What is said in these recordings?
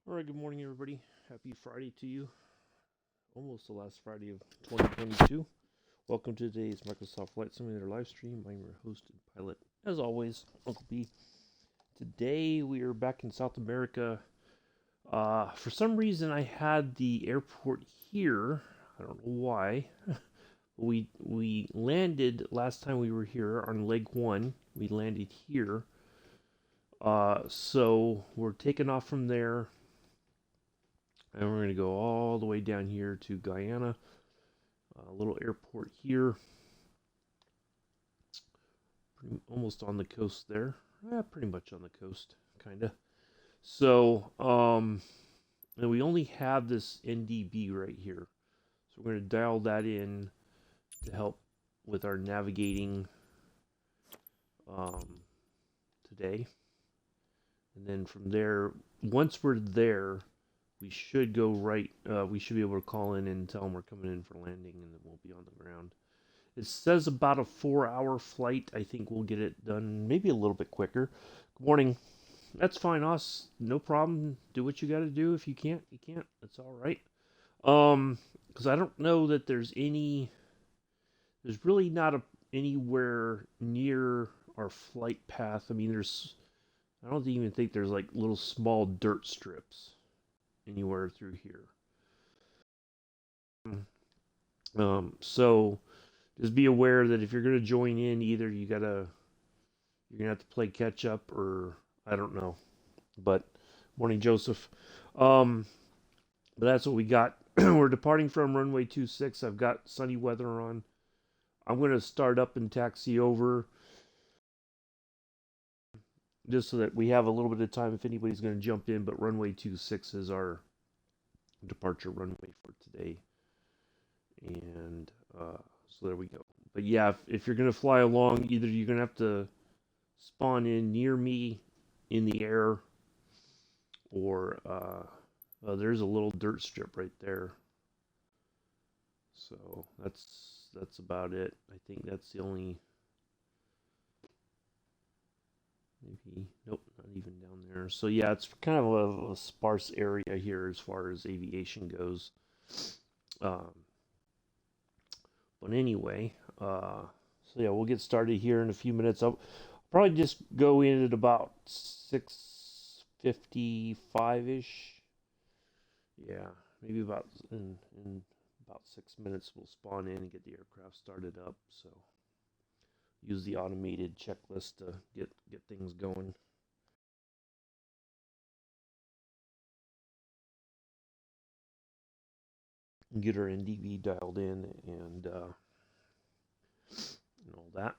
All right, good morning, everybody. Happy Friday to you. Almost the last Friday of 2022. Welcome to today's Microsoft Flight Simulator live stream. I'm your host and pilot, as always, Uncle B. Today we are back in South America. For some reason, I had the airport here. I don't know why. we landed last time we were here on leg one. We landed here. So we're taking off from there. And we're going to go all the way down here to Guyana, a little airport here, almost on the coast there. Pretty much on the coast, kind of. So, and we only have this NDB right here. So we're going to dial that in to help with our navigating today. And then from there, once we're there, we should go right. We should be able to call in and tell them we're coming in for landing, and then we'll be on the ground. It says about a 4-hour flight. I think we'll get it done maybe a little bit quicker. Good morning. That's fine, Us. No problem. Do what you got to do. If you can't, you can't. That's all right. Because I don't know that there's any. There's really not anywhere near our flight path. I mean, I don't even think there's like little small dirt strips anywhere through here. So just be aware that if you're gonna join in, either you're gonna have to play catch up, or I don't know. But morning, Joseph. But that's what we got. We're departing from runway 26. I've got sunny weather on. I'm gonna start up and taxi over, just so that we have a little bit of time if anybody's gonna jump in. But runway 26 is our departure runway for today. And so there we go. But yeah, if you're going to fly along, either you're going to have to spawn in near me in the air, or there's a little dirt strip right there. So that's about it. I think that's the only. Maybe nope, not even down there. So yeah, it's kind of a sparse area here as far as aviation goes. But anyway, so yeah, we'll get started here in a few minutes. I'll probably just go in at about 6:55-ish. Yeah, maybe about in about 6 minutes we'll spawn in and get the aircraft started up. So use the automated checklist to get things going. Get our NDB dialed in and all that.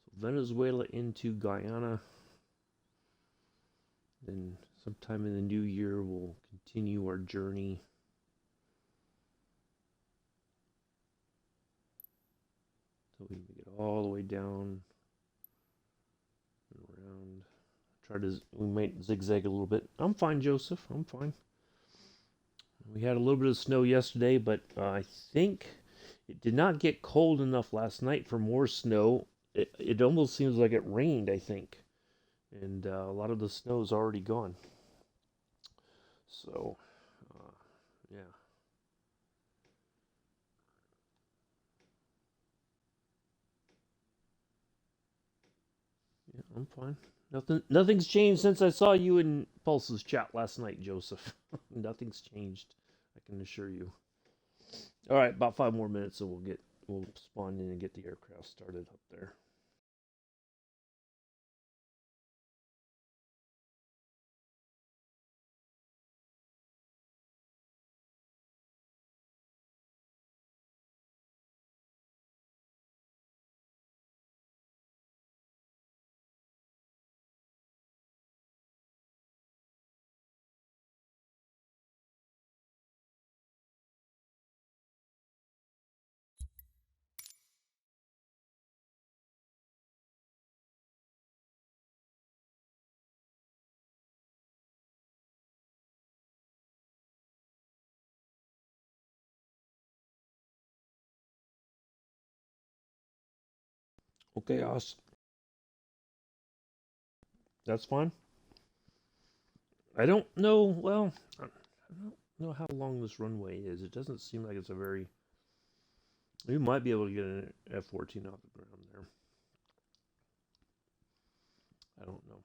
So Venezuela into Guyana. Then sometime in the new year we'll continue our journey. So we can get all the way down and around. We might zigzag a little bit. I'm fine, Joseph. I'm fine. We had a little bit of snow yesterday, but I think it did not get cold enough last night for more snow. It almost seems like it rained, I think. And a lot of the snow is already gone. So, yeah. Yeah, I'm fine. Nothing's changed since I saw you in Pulse's chat last night, Joseph. Nothing's changed, I can assure you. All right, about 5 more minutes, and we'll spawn in and get the aircraft started up there. Okay, Os. That's fine. I don't know. Well, I don't know how long this runway is. It doesn't seem like it's a very. We might be able to get an F-14 off the ground there. I don't know.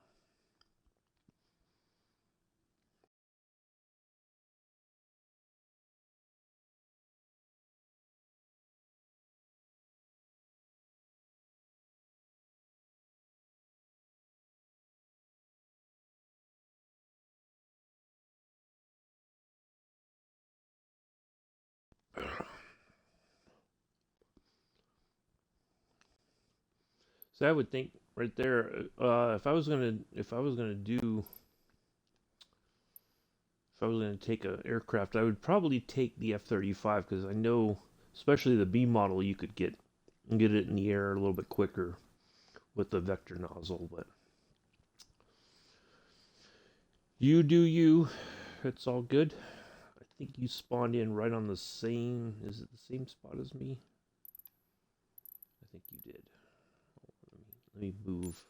So I would think right there, if I was gonna take an aircraft, I would probably take the F-35 because I know, especially the B model, you could get it in the air a little bit quicker with the vector nozzle. But you do you. It's all good. I think you spawned in right on the same. Is it the same spot as me? I think you did. Let me move.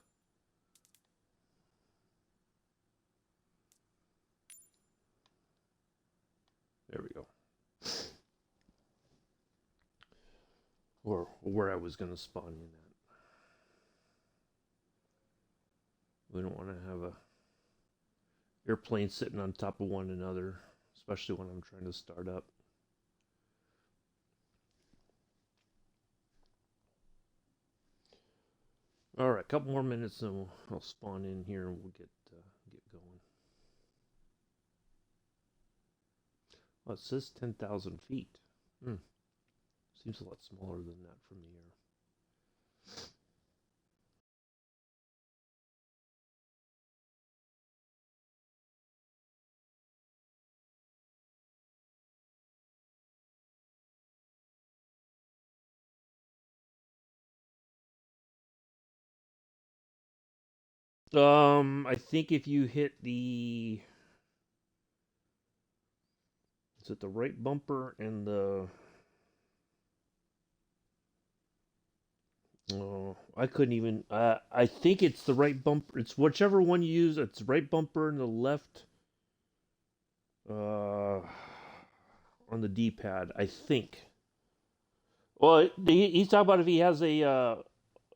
There we go. Or where I was going to spawn in at. We don't want to have a airplane sitting on top of one another, especially when I'm trying to start up. All right, a couple more minutes, and I'll spawn in here, and we'll get going. Oh, it says 10,000 feet. Seems a lot smaller than that from the air. I think if you hit the, is it the right bumper and the, oh, I couldn't even, I think it's the right bumper. It's whichever one you use. It's right bumper and the left, on the D-pad, I think. Well, he's talking about if he has a,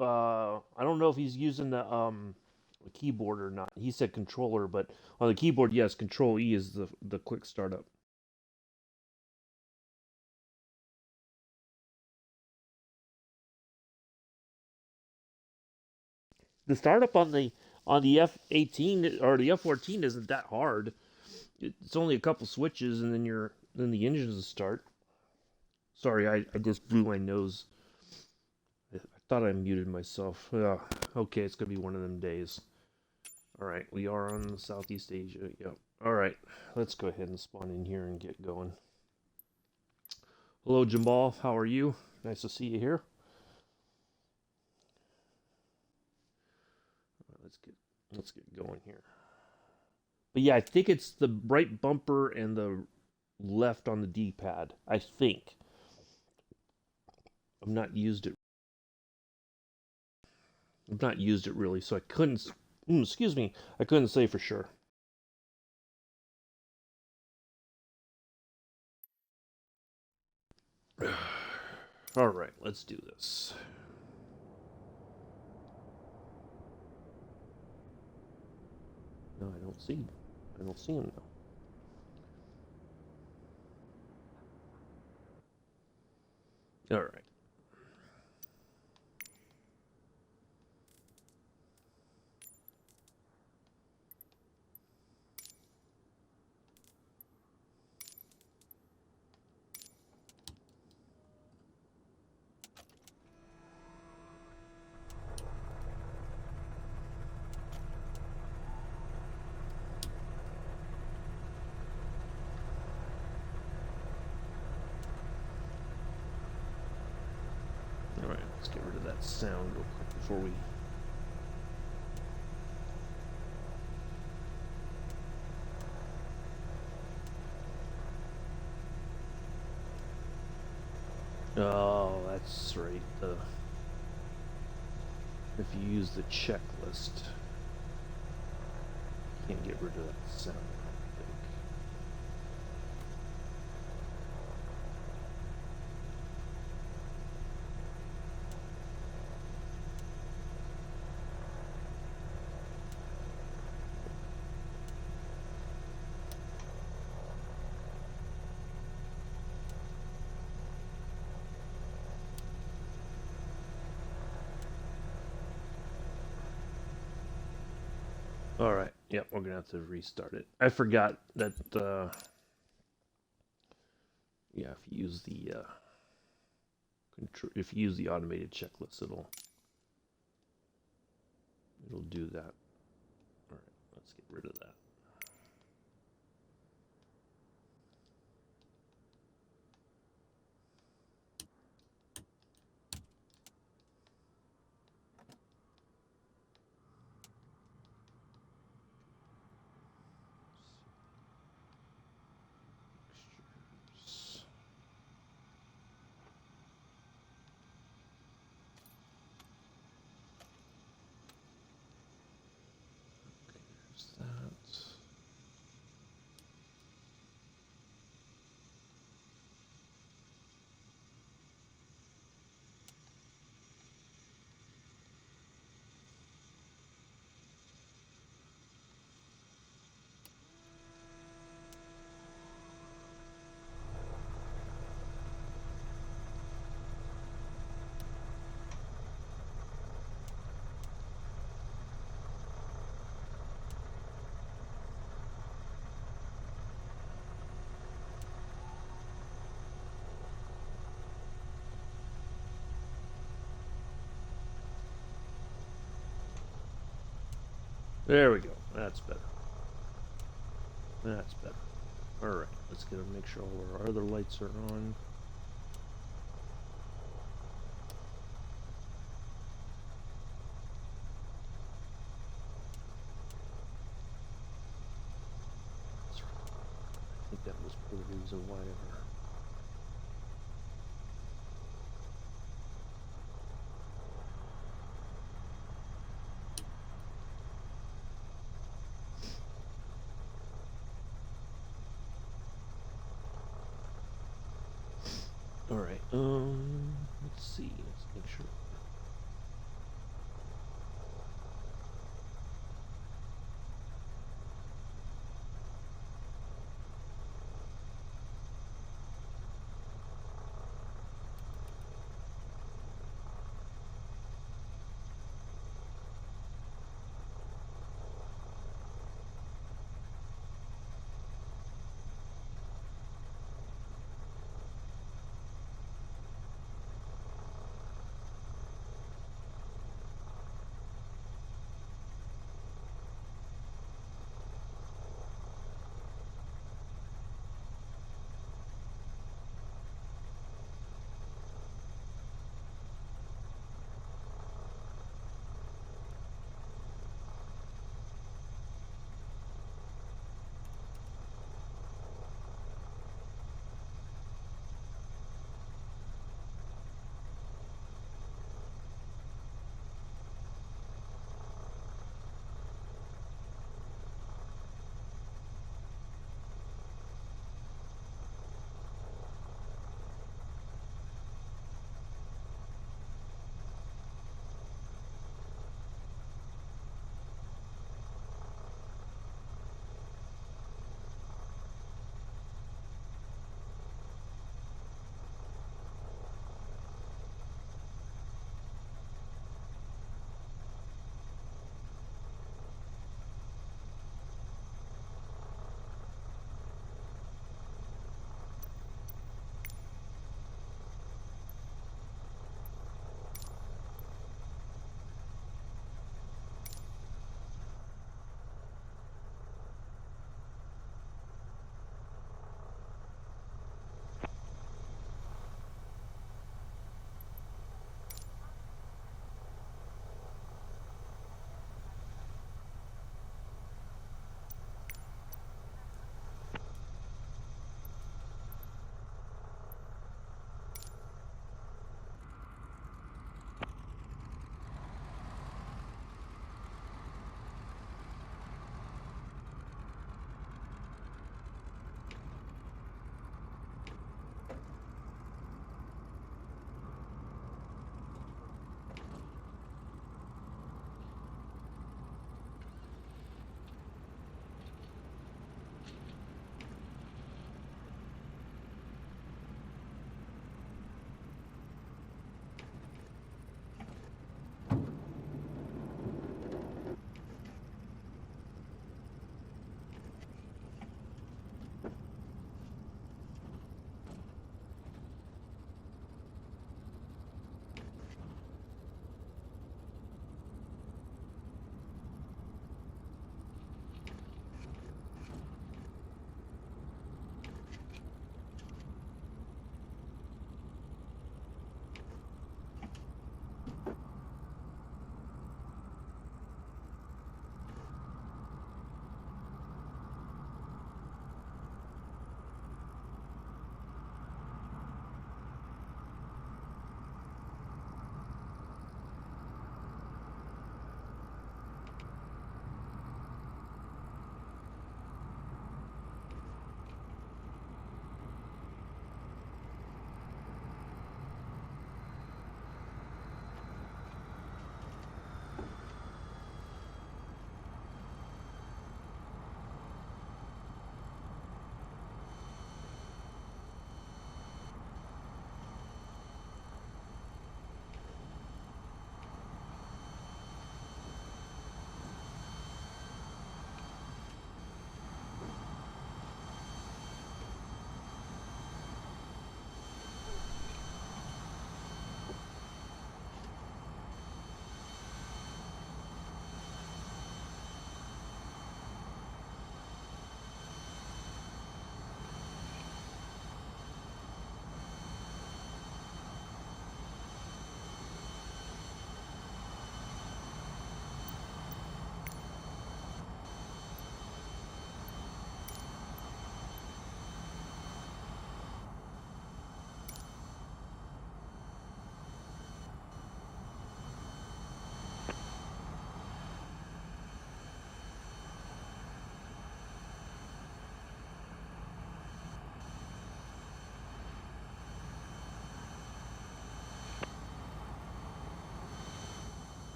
I don't know if he's using the keyboard or not. He said controller, but on the keyboard, yes, Control E is the quick startup. The startup on the F-18 or the F-14 isn't that hard. It's only a couple switches, and then the engines will start. Sorry, I just blew my nose. I thought I muted myself. Okay, it's gonna be one of them days. All right, we are on Southeast Asia. Yep. All right, let's go ahead and spawn in here and get going. Hello, Jamal. How are you? Nice to see you here. Let's get going here. But yeah, I think it's the right bumper and the left on the D-pad. I think. I've not used it. I've not used it really, so I couldn't. Excuse me. I couldn't say for sure. All right, let's do this. No, I don't see. I don't see him now. All right. All right. Let's get rid of that sound real quick before we. Oh, that's right. if you use the checklist, you can't get rid of that sound, I don't think. Alright, yep, we're gonna have to restart it. I forgot that, yeah, if you use the, if you use the automated checklist, it'll do that. Alright, let's get rid of that. There we go. That's better. That's better. Alright, let's get to make sure all our other lights are on. That's right. I think that was part of the reason why ever. Alright, let's see, let's make sure.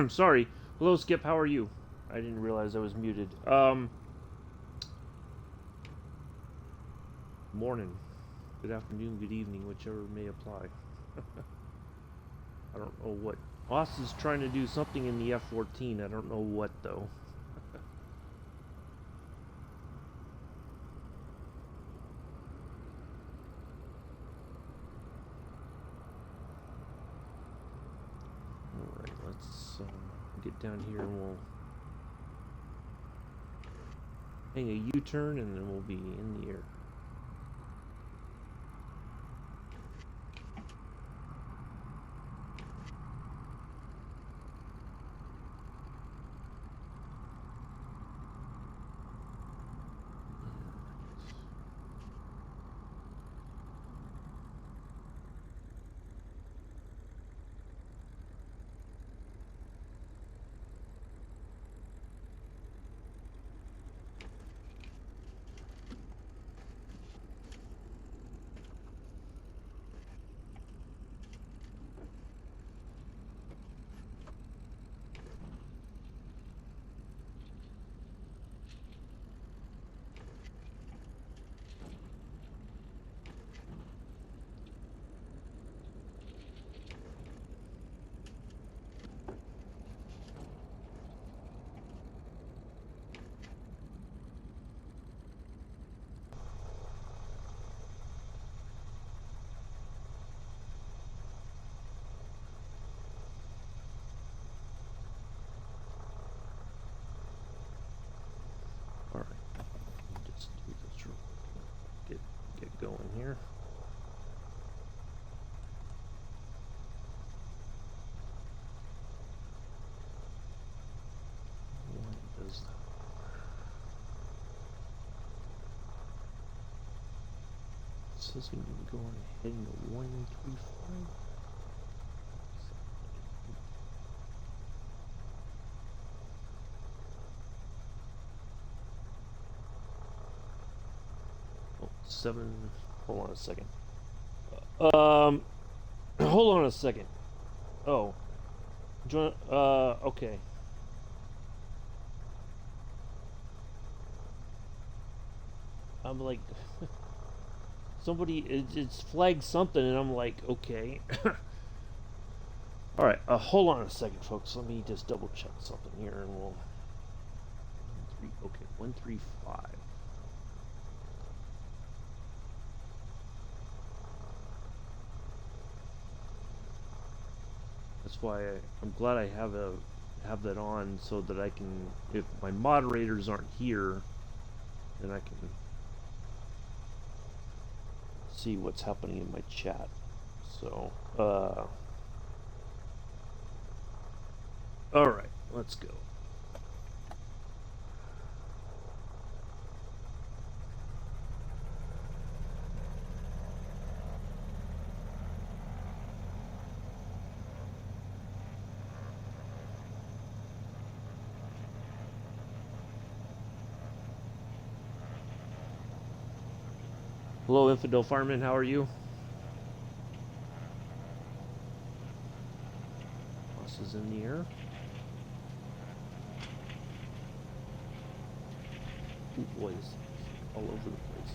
Sorry. Hello, Skip. How are you? I didn't realize I was muted. Morning. Good afternoon, good evening, whichever may apply. I don't know what. Oss is trying to do something in the F-14. I don't know what, though. Alright, let's get down here and we'll hang a U-turn and then we'll be in the air. Alright, just do this real quick. Get going here. What does that? It says we need to go on heading to 135. Hold on a second. Hold on a second. Oh. Okay. I'm like, somebody, it's flagged something, and I'm like, okay. Alright, hold on a second, folks. Let me just double check something here, and we'll... Okay, 135. That's why I'm glad I have that on so that I can, if my moderators aren't here, then I can see what's happening in my chat. So, all right, let's go. Hello, Infidel Fireman, how are you? Boss is in the air. Ooh, boy, it's all over the place.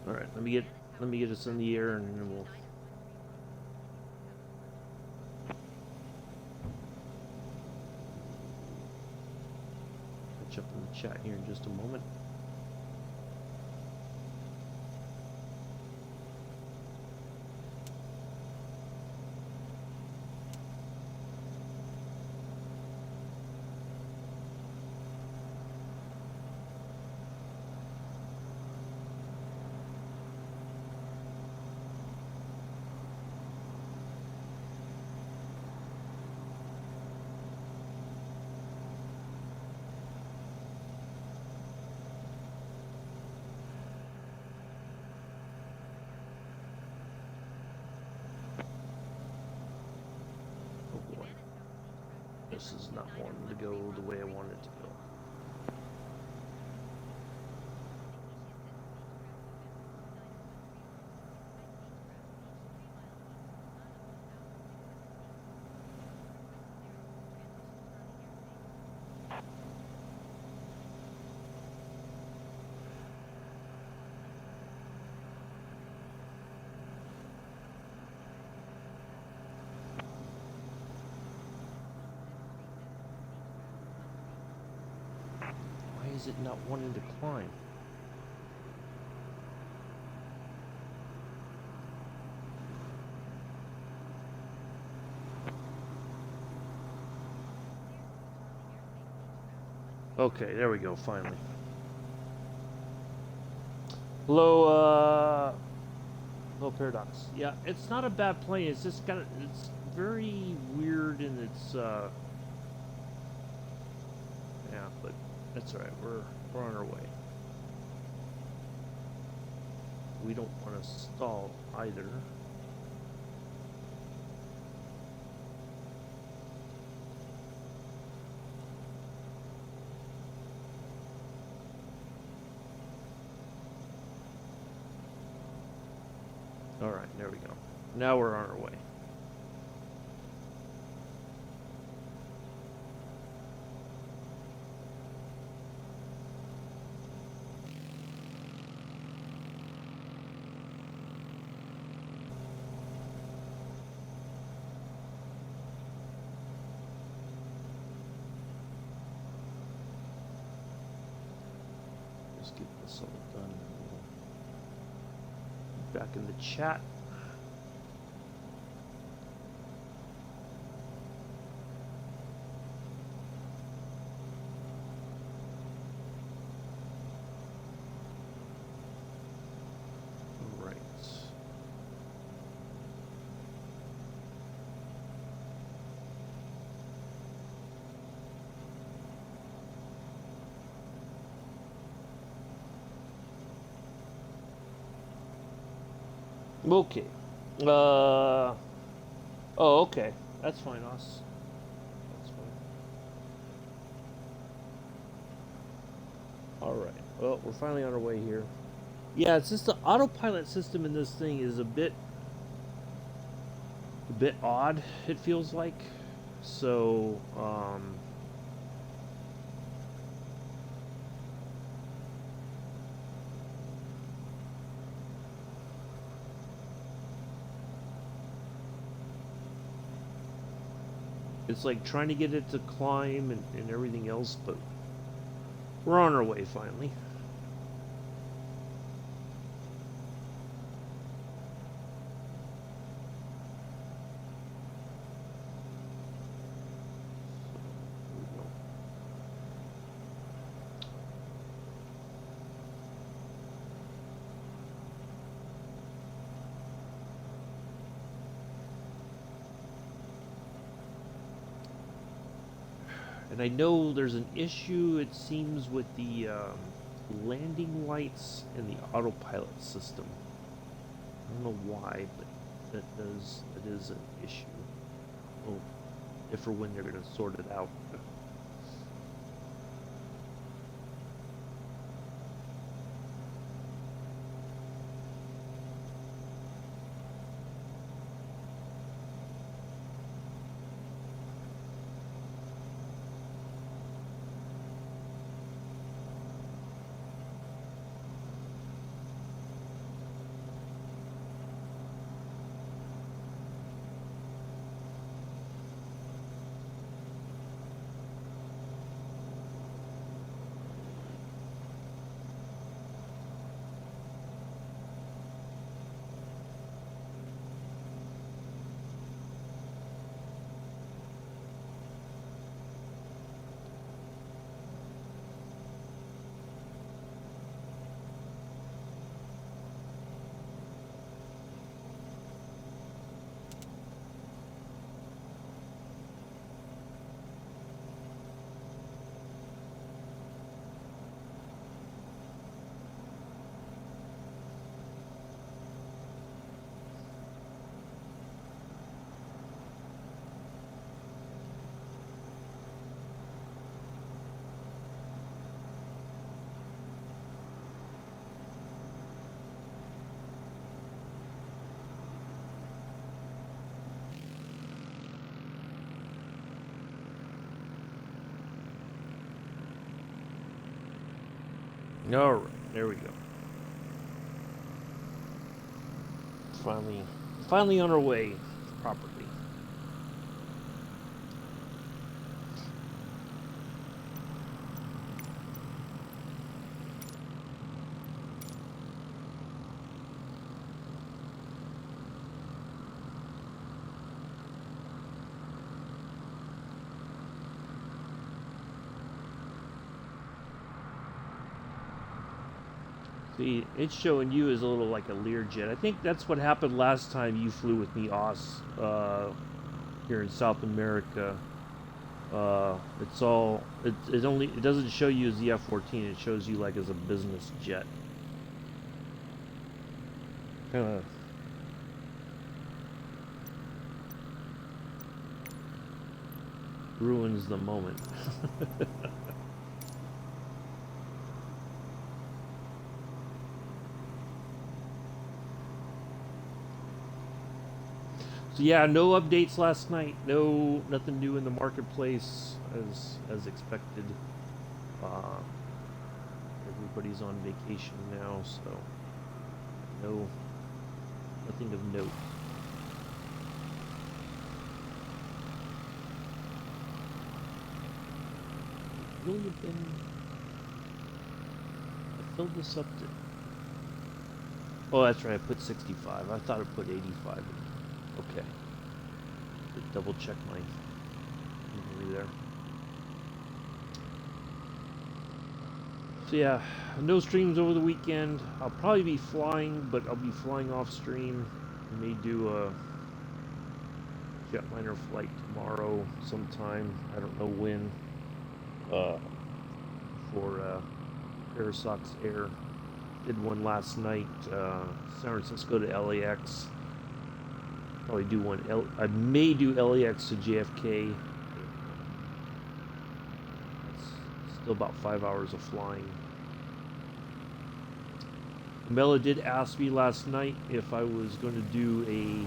All right, let me get us in the air, and then we'll. Catch up in the chat here in just a moment. course is not wanting to go the way I want it to go. Why is it not wanting to climb? Okay, there we go, finally. Hello, Paradox. Yeah, it's not a bad plane, it's just got, it's very weird in its, yeah, but that's alright, we're on our way. We don't want to stall either. Alright, there we go. Now we're on our way. Just get this all done. Back in the chat. All right. Okay. Oh, okay. That's fine, Us. That's fine. Alright. Well, we're finally on our way here. Yeah, it's just the autopilot system in this thing is a bit odd, it feels like. So, it's like trying to get it to climb and everything else, but we're on our way finally. And I know there's an issue, it seems, with the landing lights and the autopilot system. I don't know why, but that is an issue. Oh, if or when they're going to sort it out. All right, there we go. Finally on our way properly. See, it's showing you as a little like a Learjet. I think that's what happened last time you flew with me, Oz, here in South America. It doesn't show you as the F-14. It shows you like as a business jet. Kind of ruins the moment. So yeah, no updates last night. Nothing new in the marketplace as expected. Uh, Everybody's on vacation now, so nothing of note. Really have been. I filled this up to. Oh, that's right. I put 65. I thought I put 85 in. Okay. Double check my memory there. So yeah, no streams over the weekend. I'll probably be flying, but I'll be flying off stream. I may do a jetliner flight tomorrow sometime. I don't know when. For Parasox Air. Did one last night, San Francisco to LAX. Probably do one. I may do LAX to JFK. It's still about 5 hours of flying. Mela did ask me last night if I was going to do a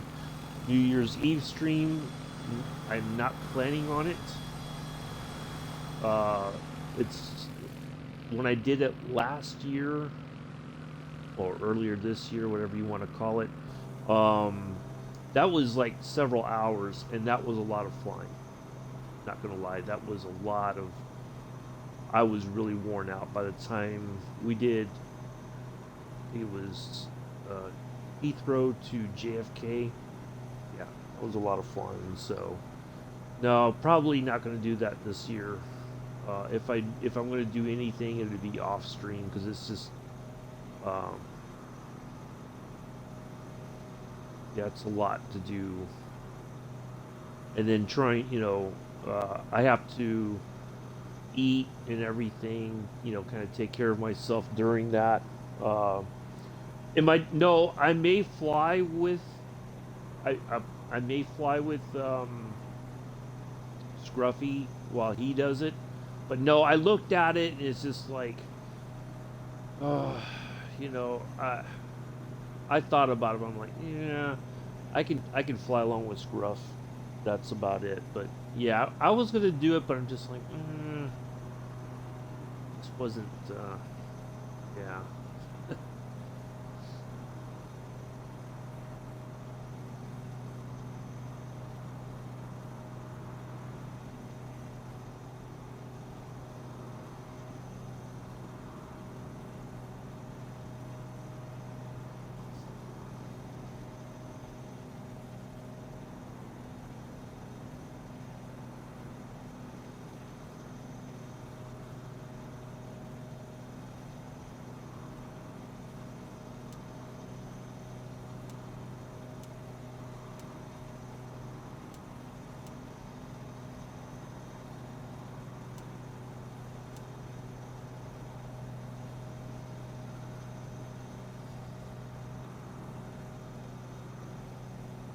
New Year's Eve stream. I'm not planning on it. It's when I did it last year or earlier this year, whatever you want to call it. That was like several hours, and that was a lot of flying. Not gonna lie, that was a lot of. I was really worn out by the time we did. It was Heathrow to JFK. Yeah, that was a lot of flying. So no, probably not gonna do that this year. If I'm gonna do anything, it'll be off stream because it's just. Yeah, it's a lot to do. And then trying, I have to eat and everything, kind of take care of myself during that. No, I may fly with, I may fly with Scruffy while he does it. But no, I looked at it and it's just like, oh, I thought about it, but I'm like, yeah, I can fly along with Scruff. That's about it. But yeah, I was gonna do it, but I'm just like, this wasn't. Yeah.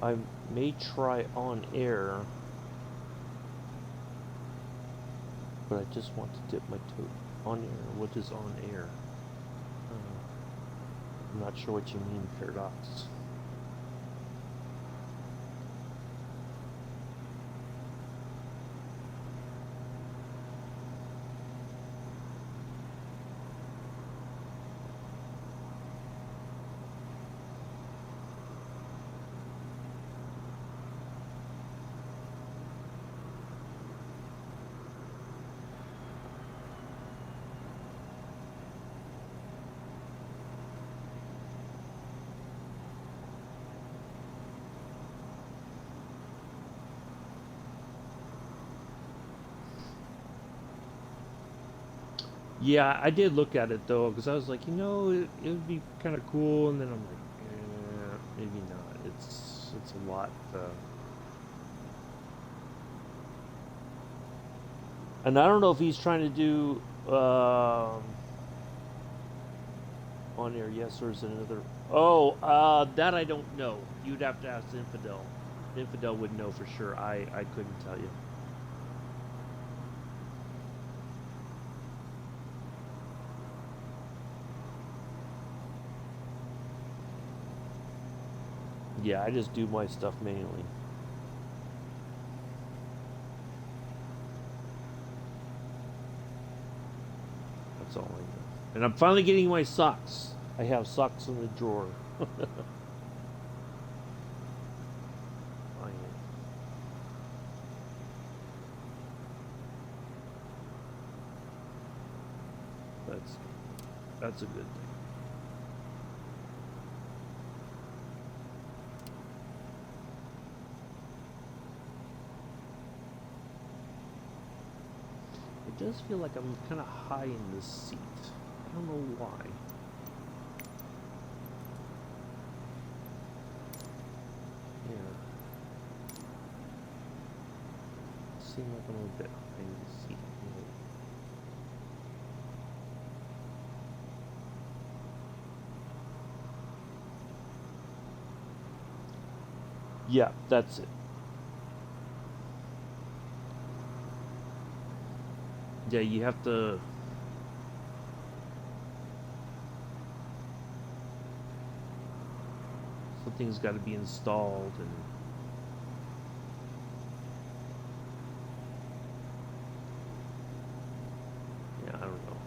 I may try on air, but I just want to dip my toe on air. What is on air? I'm not sure what you mean, Paradox. Yeah, I did look at it though, because I was like, it would be kind of cool, and then I'm like, maybe not. It's a lot. And I don't know if he's trying to do on air, yes, or is it another? Oh, that I don't know. You'd have to ask the infidel. The infidel would know for sure. I couldn't tell you. Yeah, I just do my stuff manually. That's all I know. And I'm finally getting my socks. I have socks in the drawer. Finally. That's that's a good thing. It does feel like I'm kind of high in this seat. I don't know why. Yeah. Seems like I'm a bit high in this seat. Yeah, that's it. Yeah, you have to. Something's got to be installed, and yeah, I don't know.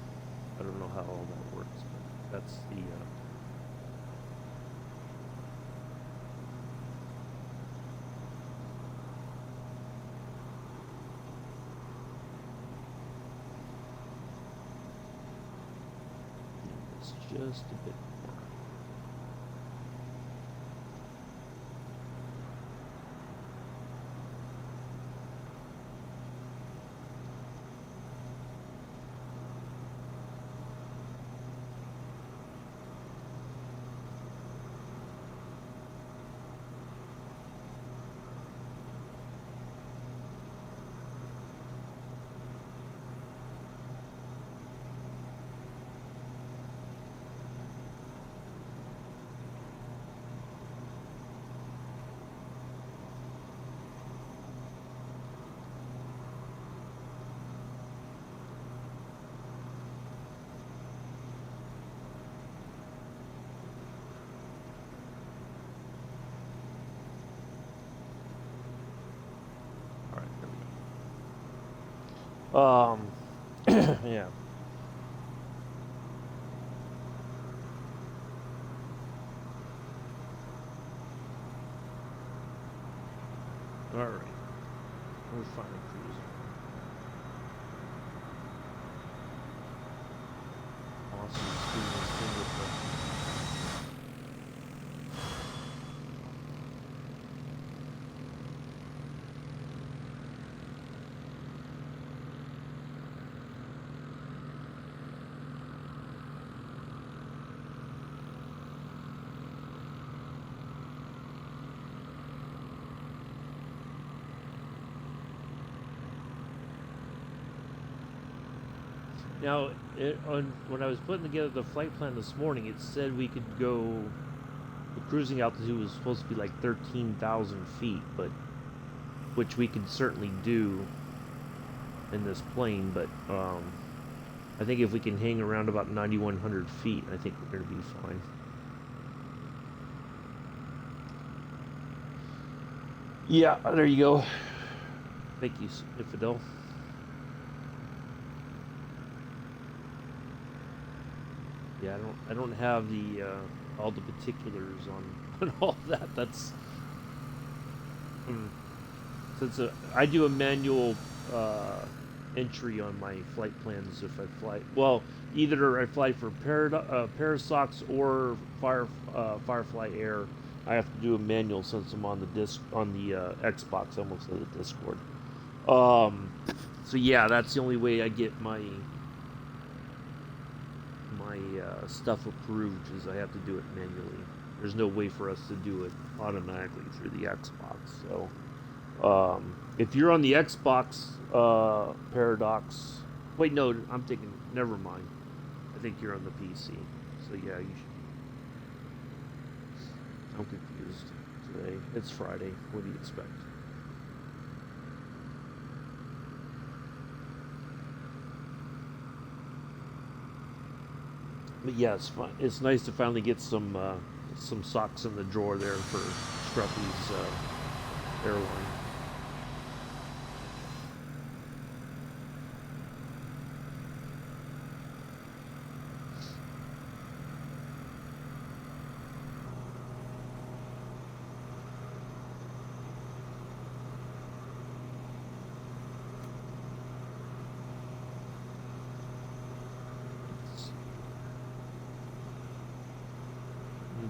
I don't know how all that works, but that's the. It's just a bit more. All right, there we go. Yeah. All right. We're finally cruising. Awesome. Now, when I was putting together the flight plan this morning, it said we could go. The cruising altitude was supposed to be like 13,000 feet, but which we could certainly do in this plane. But I think if we can hang around about 9,100 feet, I think we're going to be fine. Yeah, there you go. Thank you, Infidel. Yeah, I don't have the all the particulars on all that. That's since I do a manual entry on my flight plans if I fly. Well, either I fly for Parasox or Firefly Air. I have to do a manual since I'm on the Xbox. I almost said the Discord. So yeah, that's the only way I get my my stuff approved is I have to do it manually. There's no way for us to do it automatically through the Xbox. So if you're on the Xbox Paradox, wait, no, I'm thinking, never mind. I think you're on the PC. So yeah, you should. I'm confused today. It's Friday. What do you expect? But yeah, it's fun. It's nice to finally get some socks in the drawer there for Scruffy's airline.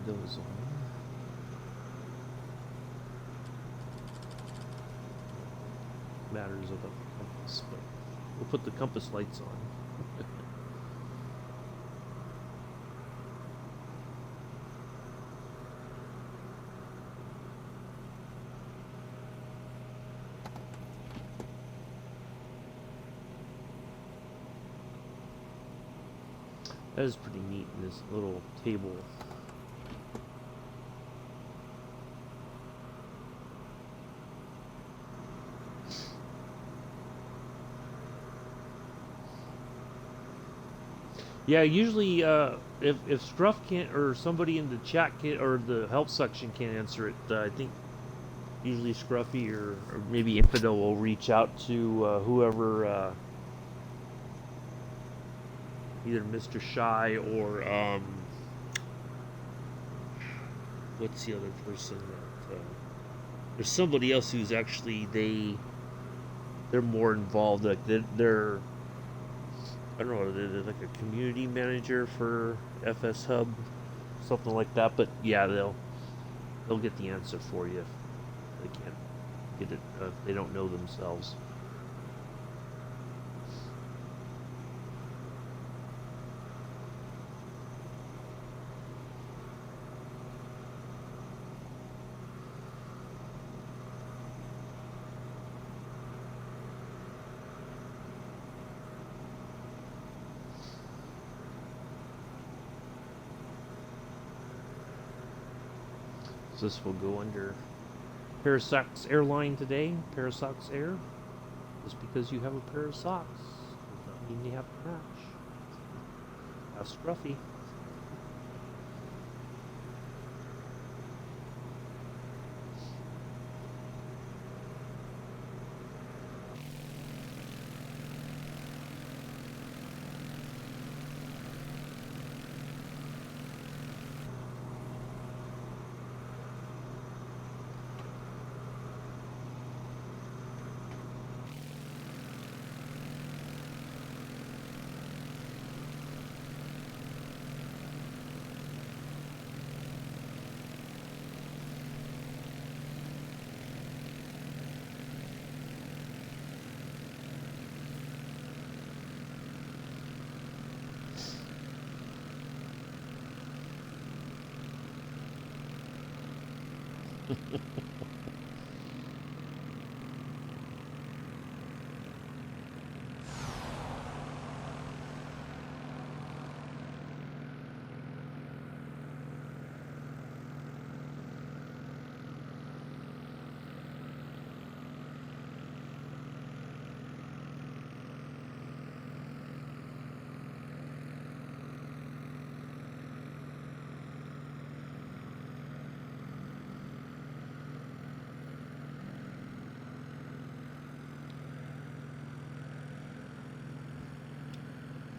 Those on. Matters of the compass, but we'll put the compass lights on. That is pretty neat in this little table. Yeah, usually if Scruff can't, or somebody in the chat can't, or the help section can't answer it, I think usually Scruffy or maybe Infidel will reach out to whoever, either Mr. Shy or what's the other person that there's somebody else who's actually they're more involved, like they're I don't know, they're like a community manager for FS Hub, something like that. But yeah, they'll get the answer for you if they can't get it, if they don't know themselves. So this will go under Parasox Airline today, Parasox Air. Just because you have a pair of socks does not mean you have to match. How scruffy.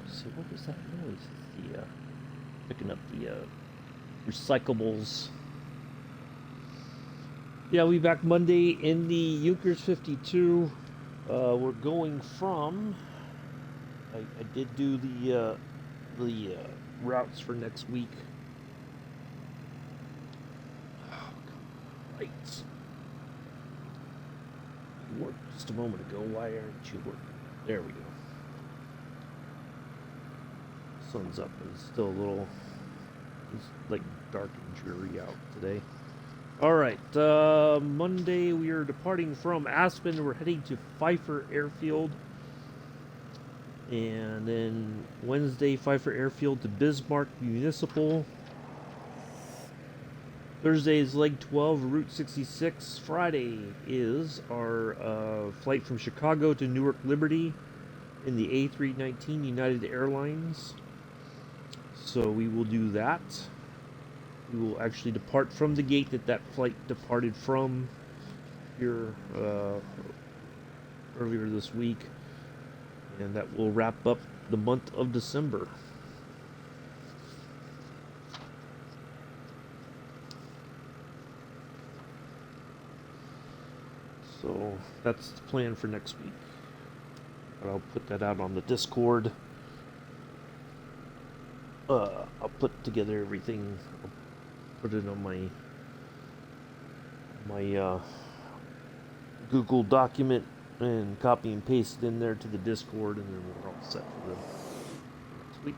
So what was that noise? The picking up the recyclables. Yeah, we back Monday in the Junkers 52. We're going from. I did do the routes for next week. Oh, right. You worked just a moment ago. Why aren't you working? There we go. sun's up, but it's still a little, it's like dark and dreary out today. Alright, Monday we are departing from Aspen. We're heading to Pfeiffer Airfield. And then Wednesday, Pfeiffer Airfield to Bismarck Municipal. Thursday is leg 12, Route 66. Friday is our flight from Chicago to Newark Liberty in the A319 United Airlines. So we will do that. We will actually depart from the gate that flight departed from here earlier this week. And that will wrap up the month of December. So that's the plan for next week. But I'll put that out on the Discord. I'll put together everything. I'll put it on my Google document and copy and paste it in there to the Discord, and then we're all set for the next week.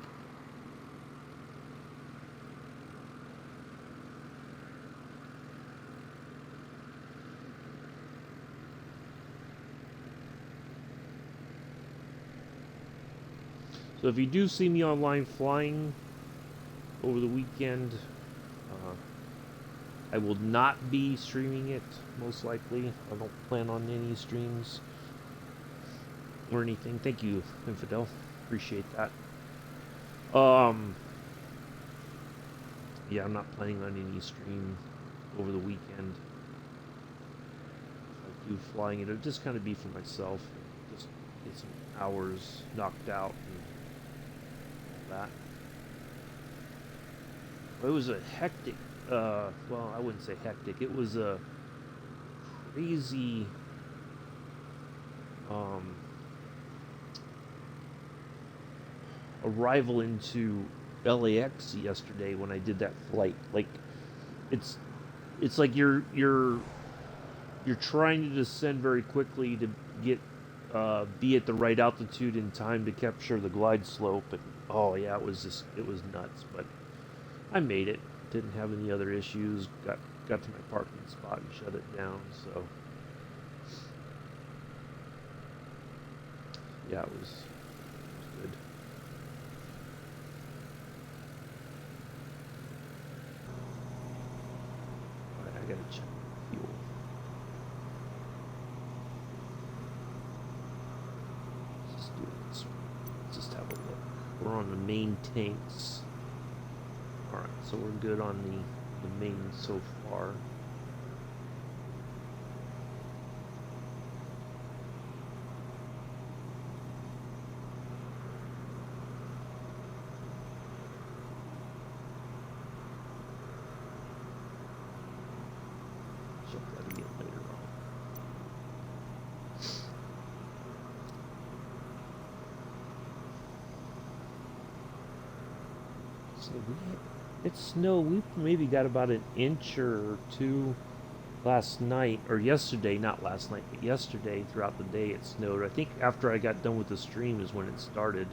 So if you do see me online flying over the weekend, I will not be streaming it, most likely. I don't plan on any streams or anything. Thank you, Infidel. Appreciate that. Yeah, I'm not planning on any stream over the weekend. If I do flying, it'll just kind of be for myself. Just get some hours knocked out and all that. It was a hectic, well, I wouldn't say hectic. It was a crazy, arrival into LAX yesterday when I did that flight. Like, it's like you're trying to descend very quickly to get be at the right altitude in time to capture the glide slope. And oh yeah, it was nuts. But I made it. Didn't have any other issues. Got to my parking spot and shut it down. So yeah, it was good. Alright, I gotta check fuel. Let's just have a look. We're on the main tanks. Alright, so we're good on the main so far. Check that again later on. So it snowed. We maybe got about an inch or two last night, or yesterday, not last night, but yesterday throughout the day it snowed. I think after I got done with the stream is when it started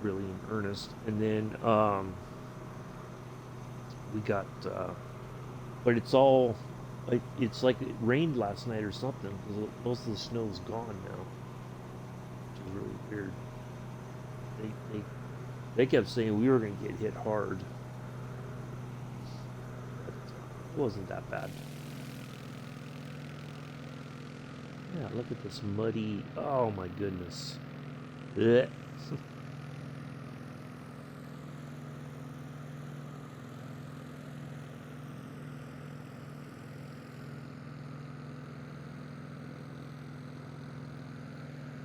really in earnest. And then we got, but it's all, it's like it rained last night or something, because most of the snow is gone now, which is really weird. They kept saying we were going to get hit hard. But it wasn't that bad. Yeah, look at this muddy... Oh my goodness. Blech.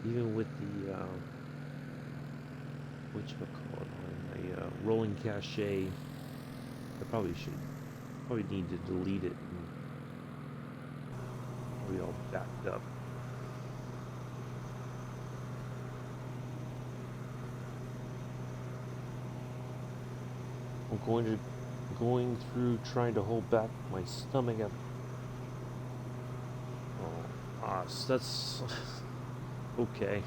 Even with the... whatchamacallit on my rolling cache, I probably need to delete it and probably all backed up. I'm going through trying to hold back my stomach up. Oh, so that's okay.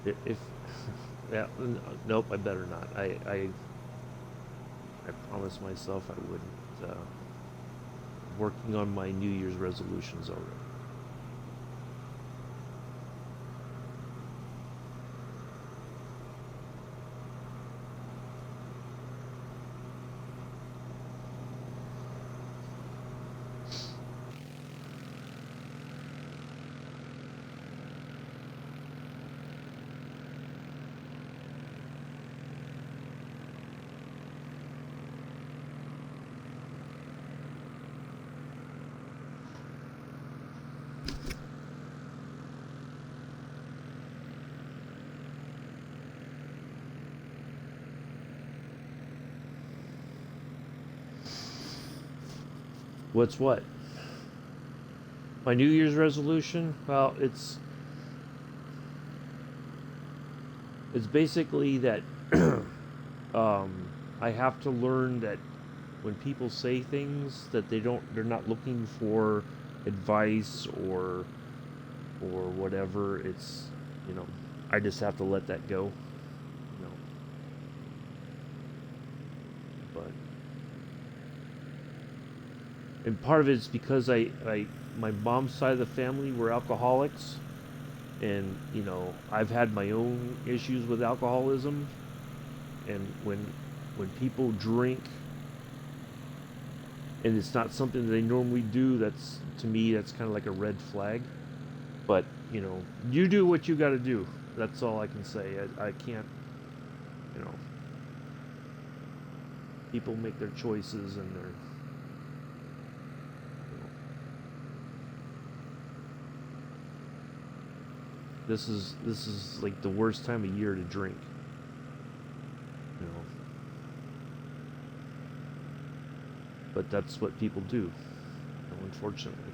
If yeah, nope, I better not. I promised myself I wouldn't. Working on my New Year's resolutions already. What's what? My New Year's resolution? Well, it's basically that I have to learn that when people say things that they're not looking for advice or whatever. It's, I just have to let that go. You know, but and part of it is because my mom's side of the family were alcoholics, and I've had my own issues with alcoholism, and when people drink and it's not something they normally do, that's, to me, that's kind of like a red flag. But you do what you got to do. That's all I can say. I can't. you know People make their choices, and this is like the worst time of year to drink. you know but that's what people do, unfortunately.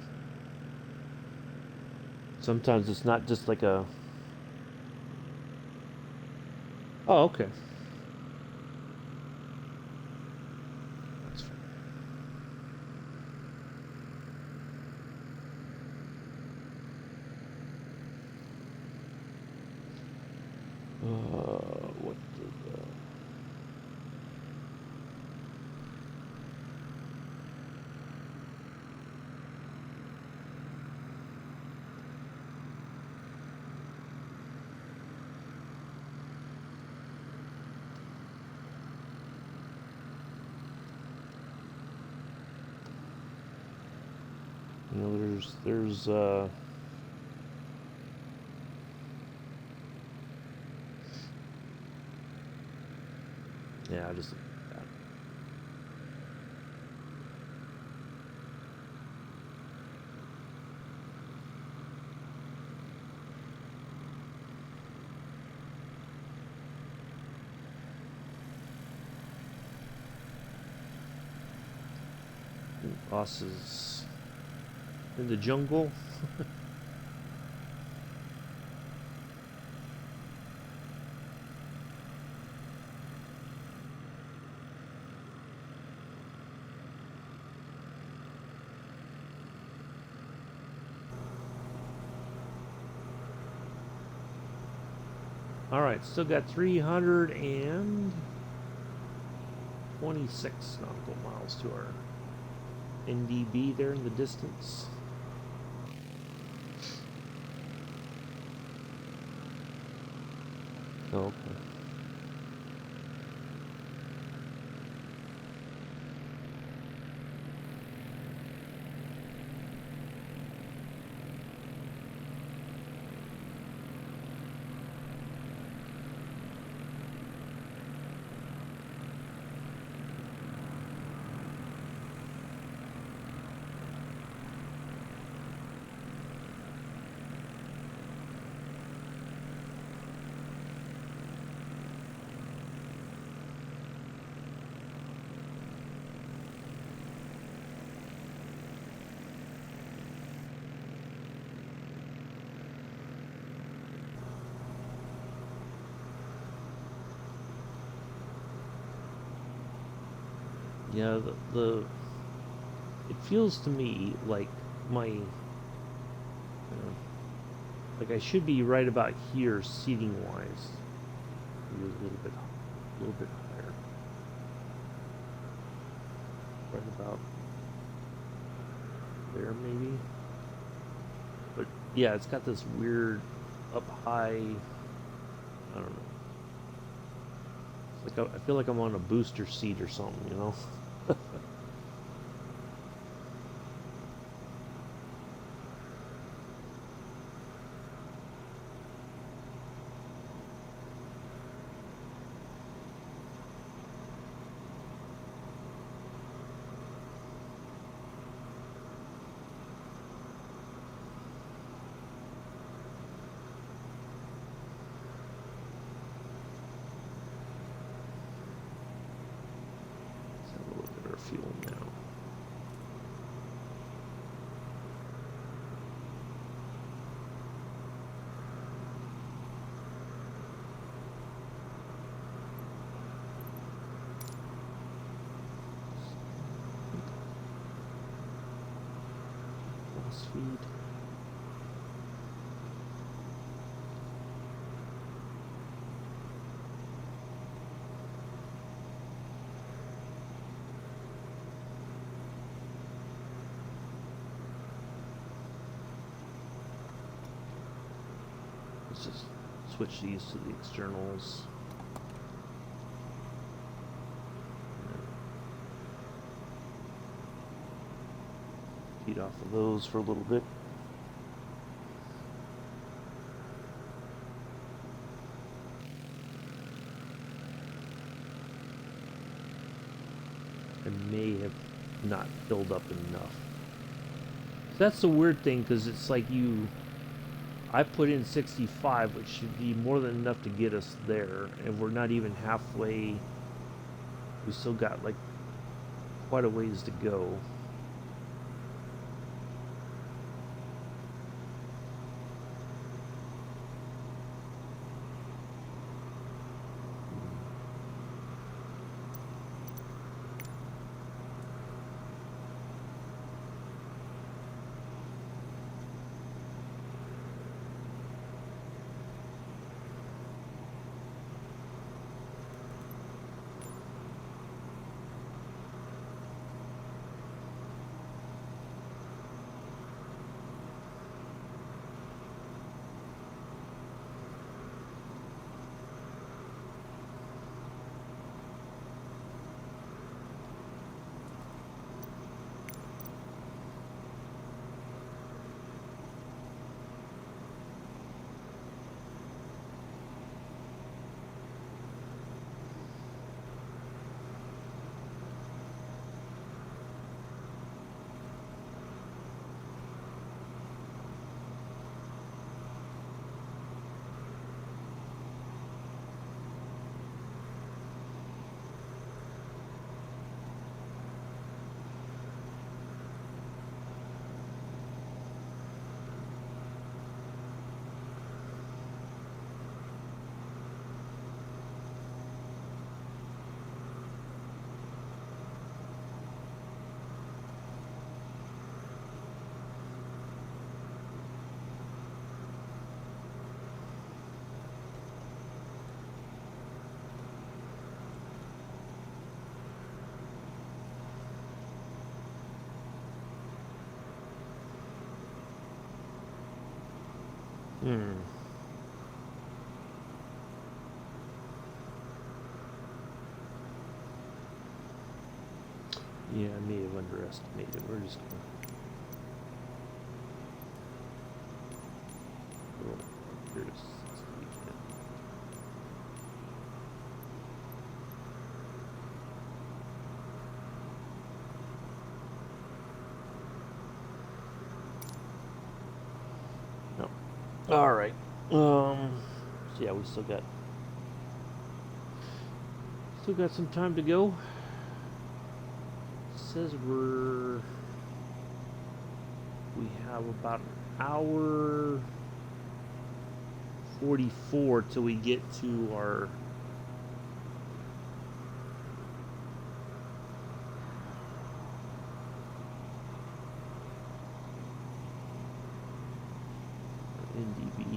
Sometimes it's not just like a, oh, okay, that's fine. What did there's yeah, I just bosses in the jungle. All right, still got 326 nautical miles to our NDB there in the distance. Oh, okay. Yeah, it feels to me like my Like I should be right about here seating wise. Maybe a little bit higher. Right about there maybe. But yeah, it's got this weird up high, I don't know. It's like I feel like I'm on a booster seat or something, you know? Fuel now. Loss feed. Let's just switch these to the externals. Feed off of those for a little bit. I may have not filled up enough. That's the weird thing, because it's like I put in 65, which should be more than enough to get us there, and we're not even halfway. We still got like quite a ways to go. Yeah, I may have underestimated. We're just gonna go up here to 60 again. No. All right. So yeah, we still got some time to go. Says we have about an hour 44 till we get to our NDB.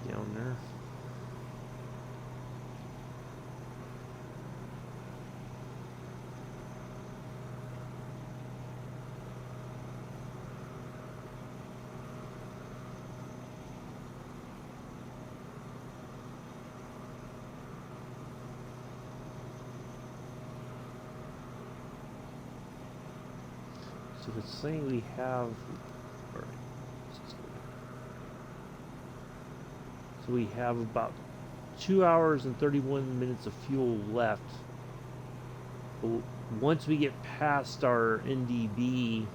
So it's saying we have. Alright. So we have about 2 hours and 31 minutes of fuel left. But once we get past our NDB,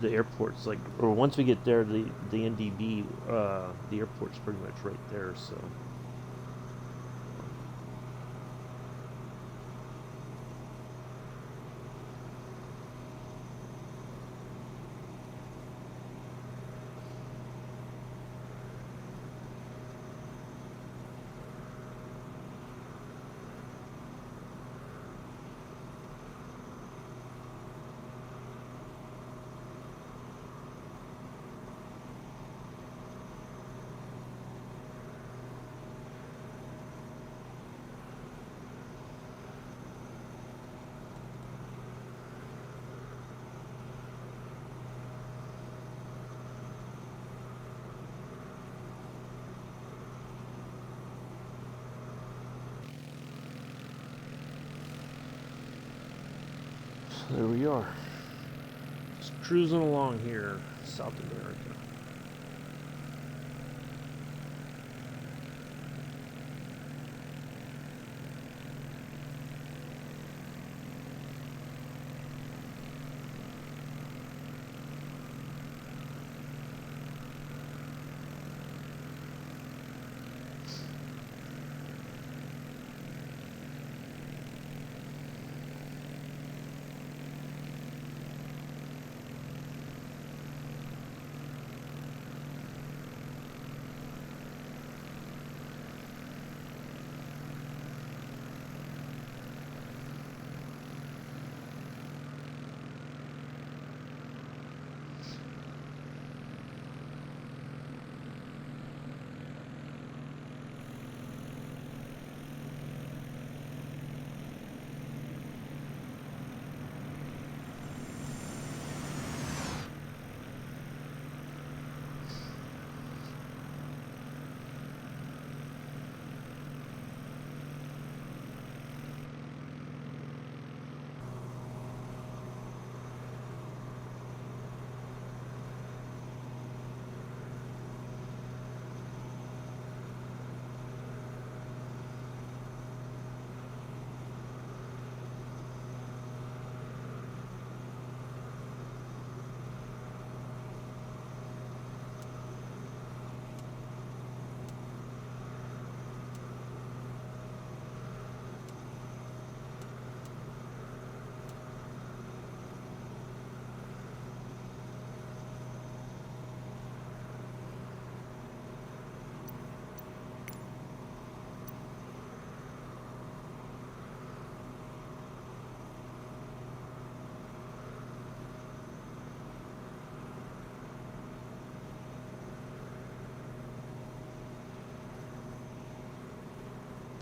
the airport's like, or once we get there, the NDB, the airport's pretty much right there. So. There we are. Just cruising along here, South America.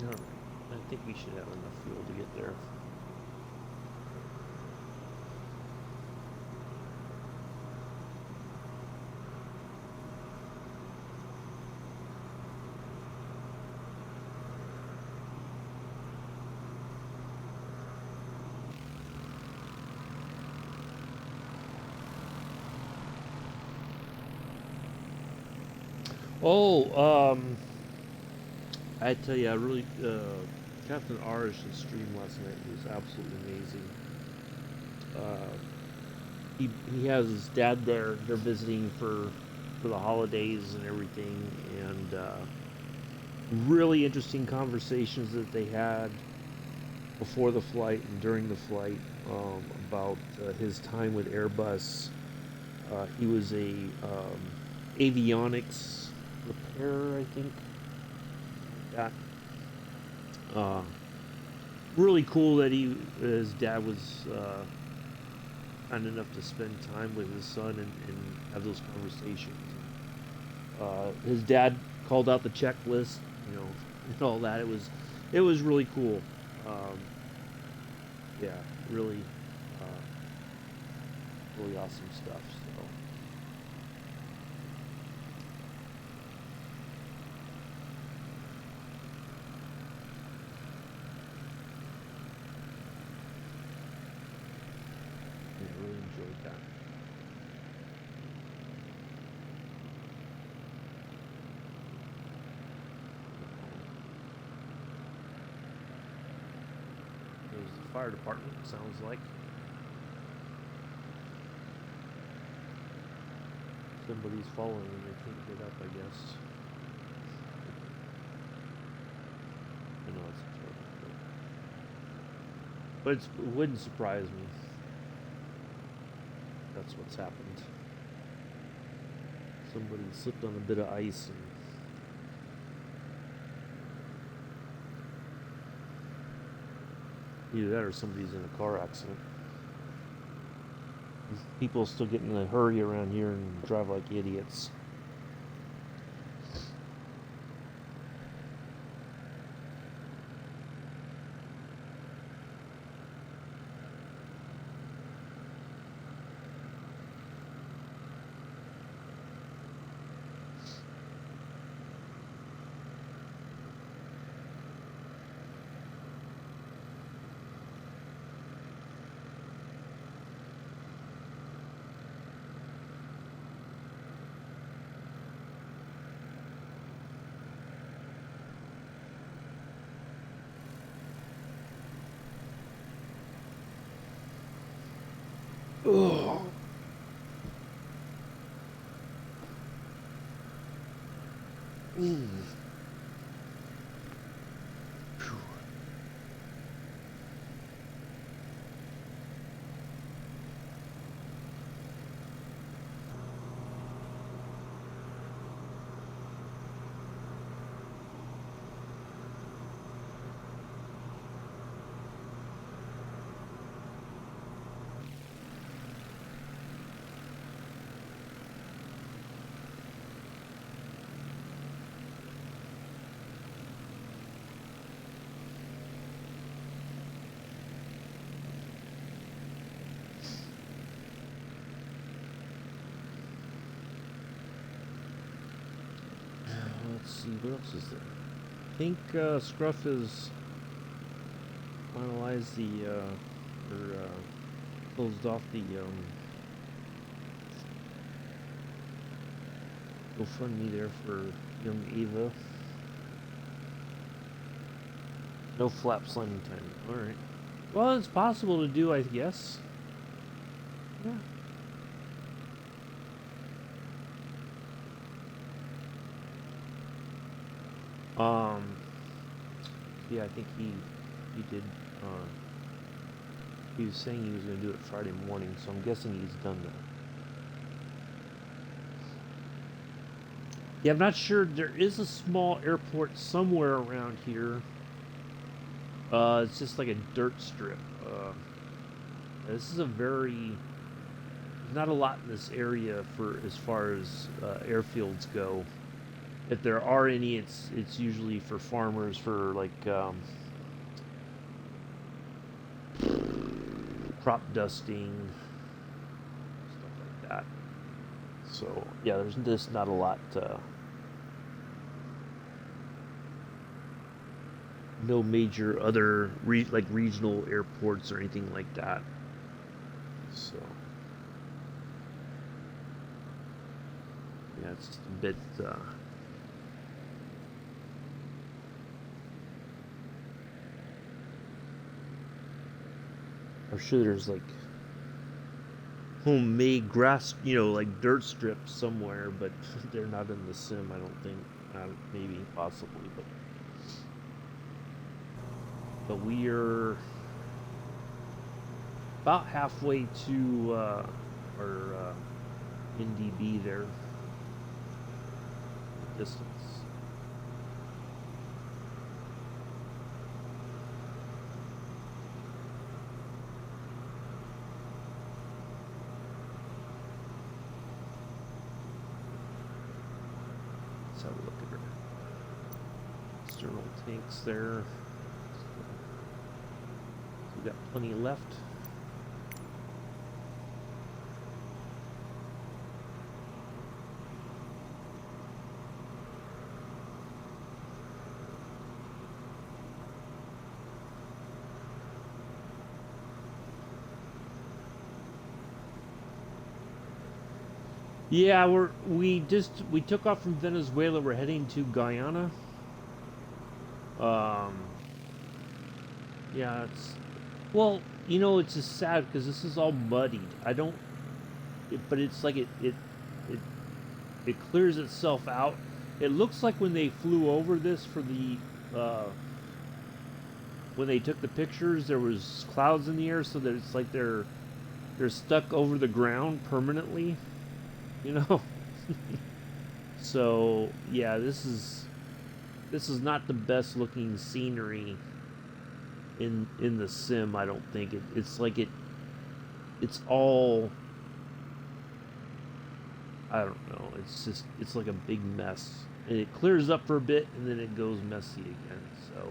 Alright, I think we should have enough fuel to get there. Oh, I tell you, I really, Captain R's stream last night was absolutely amazing. He has his dad there. They're visiting for the holidays and everything, and really interesting conversations that they had before the flight and during the flight about his time with Airbus. He was a avionics repairer, I think. That really cool that his dad was kind enough to spend time with his son and have those conversations. His dad called out the checklist, you know, and all that. It was really cool. Um, yeah, really, really awesome stuff. So. I really enjoyed that. There's the fire department, sounds like. Somebody's falling and they can't get up, I guess. I know it's terrible. But it wouldn't surprise me. That's what's happened. Somebody slipped on a bit of ice and either that or somebody's in a car accident. People still get in a hurry around here and drive like idiots. Ugh. Mm. Let's see, what else is there? I think Scruff has finalized the, or closed off the GoFundMe there for young Ava. No flap sliding time. Alright. Well, it's possible to do, I guess. Yeah. Yeah, I think he did, he was saying he was going to do it Friday morning, so I'm guessing he's done that. Yeah, I'm not sure. There is a small airport somewhere around here. It's just like a dirt strip. This is a very... not a lot in this area for as far as airfields go. If there are any, it's usually for farmers for like crop dusting, stuff like that. So yeah, there's just not a lot. No major other like regional airports or anything like that. So yeah, it's just a bit. I'm sure there's like homemade grass, you know, like dirt strips somewhere, but they're not in the sim, I don't think. Maybe, possibly, but we are about halfway to our NDB there. Distance. let's have a look at her. External tanks there. So we got plenty left. Yeah, we took off from Venezuela. We're heading to Guyana. Yeah, well, it's just sad because this is all muddied. But it's like it clears itself out. It looks like when they flew over this for the when they took the pictures, there was clouds in the air, so that it's like they're stuck over the ground permanently. So yeah, this is not the best looking scenery in the sim. I don't think it's like it's all, I don't know, it's like a big mess, and it clears up for a bit and then it goes messy again. So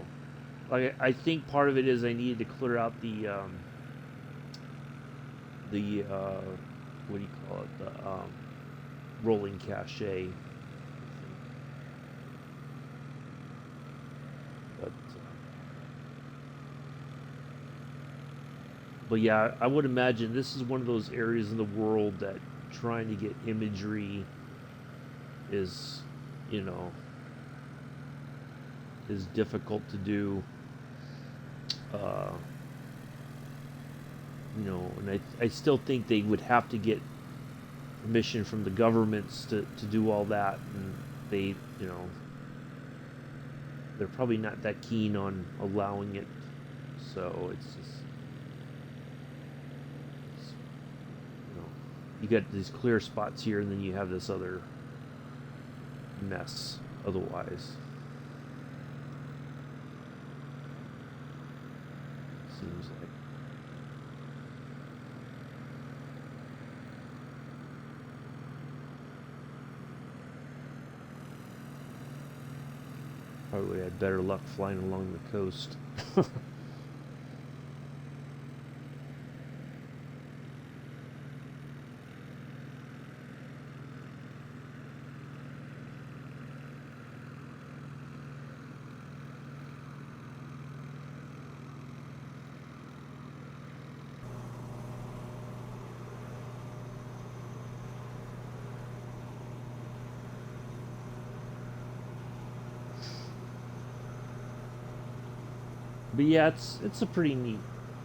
like I think part of it is I needed to clear out the what do you call it, the rolling cache. But yeah, I would imagine this is one of those areas in the world that trying to get imagery is, is difficult to do. And I still think they would have to get permission from the governments to do all that, and they, they're probably not that keen on allowing it. So it's just, you got these clear spots here, and then you have this other mess otherwise. Seems like. Probably had better luck flying along the coast. But yeah, it's a pretty neat.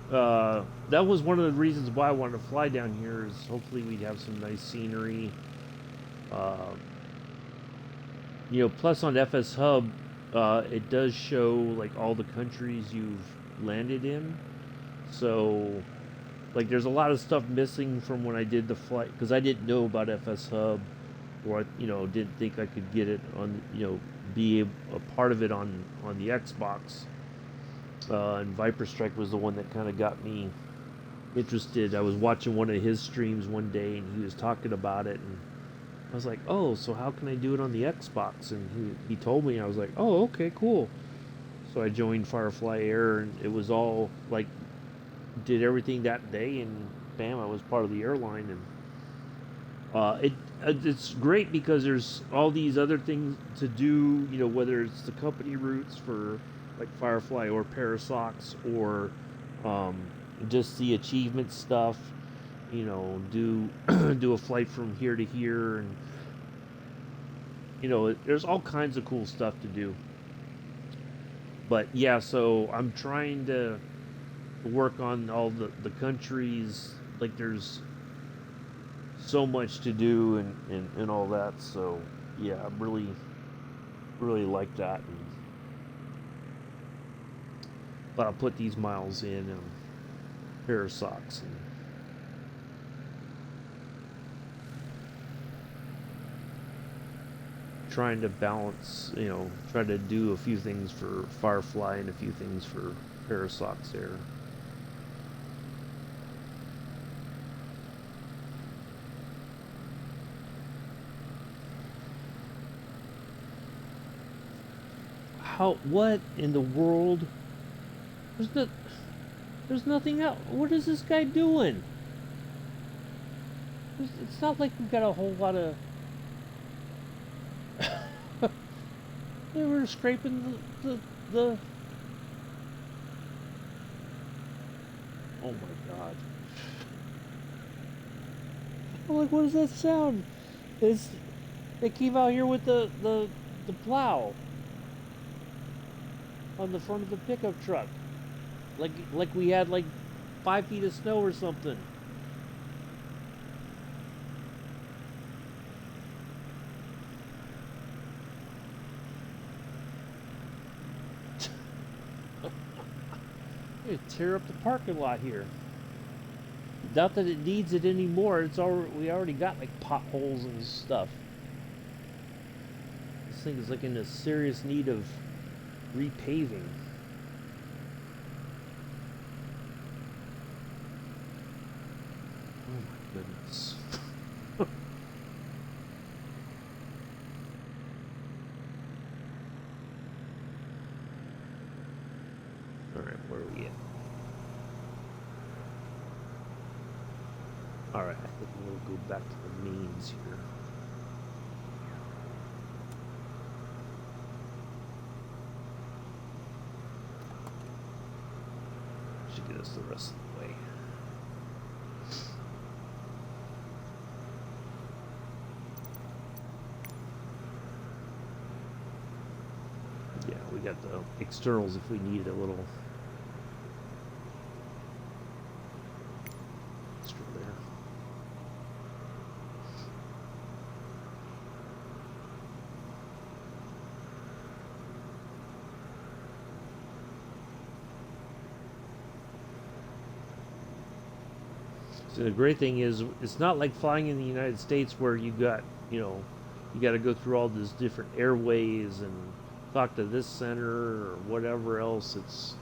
That was one of the reasons why I wanted to fly down here. Is hopefully we'd have some nice scenery. Plus on FS Hub, it does show like all the countries you've landed in. So, like, there's a lot of stuff missing from when I did the flight because I didn't know about FS Hub, or didn't think I could get it on, be a part of it on the Xbox. And Viper Strike was the one that kind of got me interested. I was watching one of his streams one day, and he was talking about it, and I was like, "Oh, so how can I do it on the Xbox?" And he told me. I was like, "Oh, okay, cool." So I joined Firefly Air, and it was all like, did everything that day, and bam, I was part of the airline, and it's great because there's all these other things to do. Whether it's the company routes for like Firefly or Parasox, or just the achievement stuff. Do do a flight from here to here, and there's all kinds of cool stuff to do. But yeah, so I'm trying to work on all the countries. Like, there's so much to do, and all that. So yeah, I really like that. But I'll put these miles in Parasox, and trying to balance, try to do a few things for Firefly and a few things for Parasox there. How? What in the world? There's no, there's nothing else. What is this guy doing? It's not like we've got a whole lot of. They were scraping the. Oh my god! I'm like, what does that sound? They came out here with the plow on the front of the pickup truck, like we had like 5 feet of snow or something. They tear up the parking lot here. Not that it needs it anymore. We already got like potholes and stuff. This thing is like in a serious need of repaving. Oh my goodness. Alright, where are we at? Alright, I think we'll go back to the mains here. Should get us the rest of the way. Yeah, we got the externals if we need a little extra there. So the great thing is, it's not like flying in the United States where you got, you got to go through all these different airways and talk to this center or whatever else. It's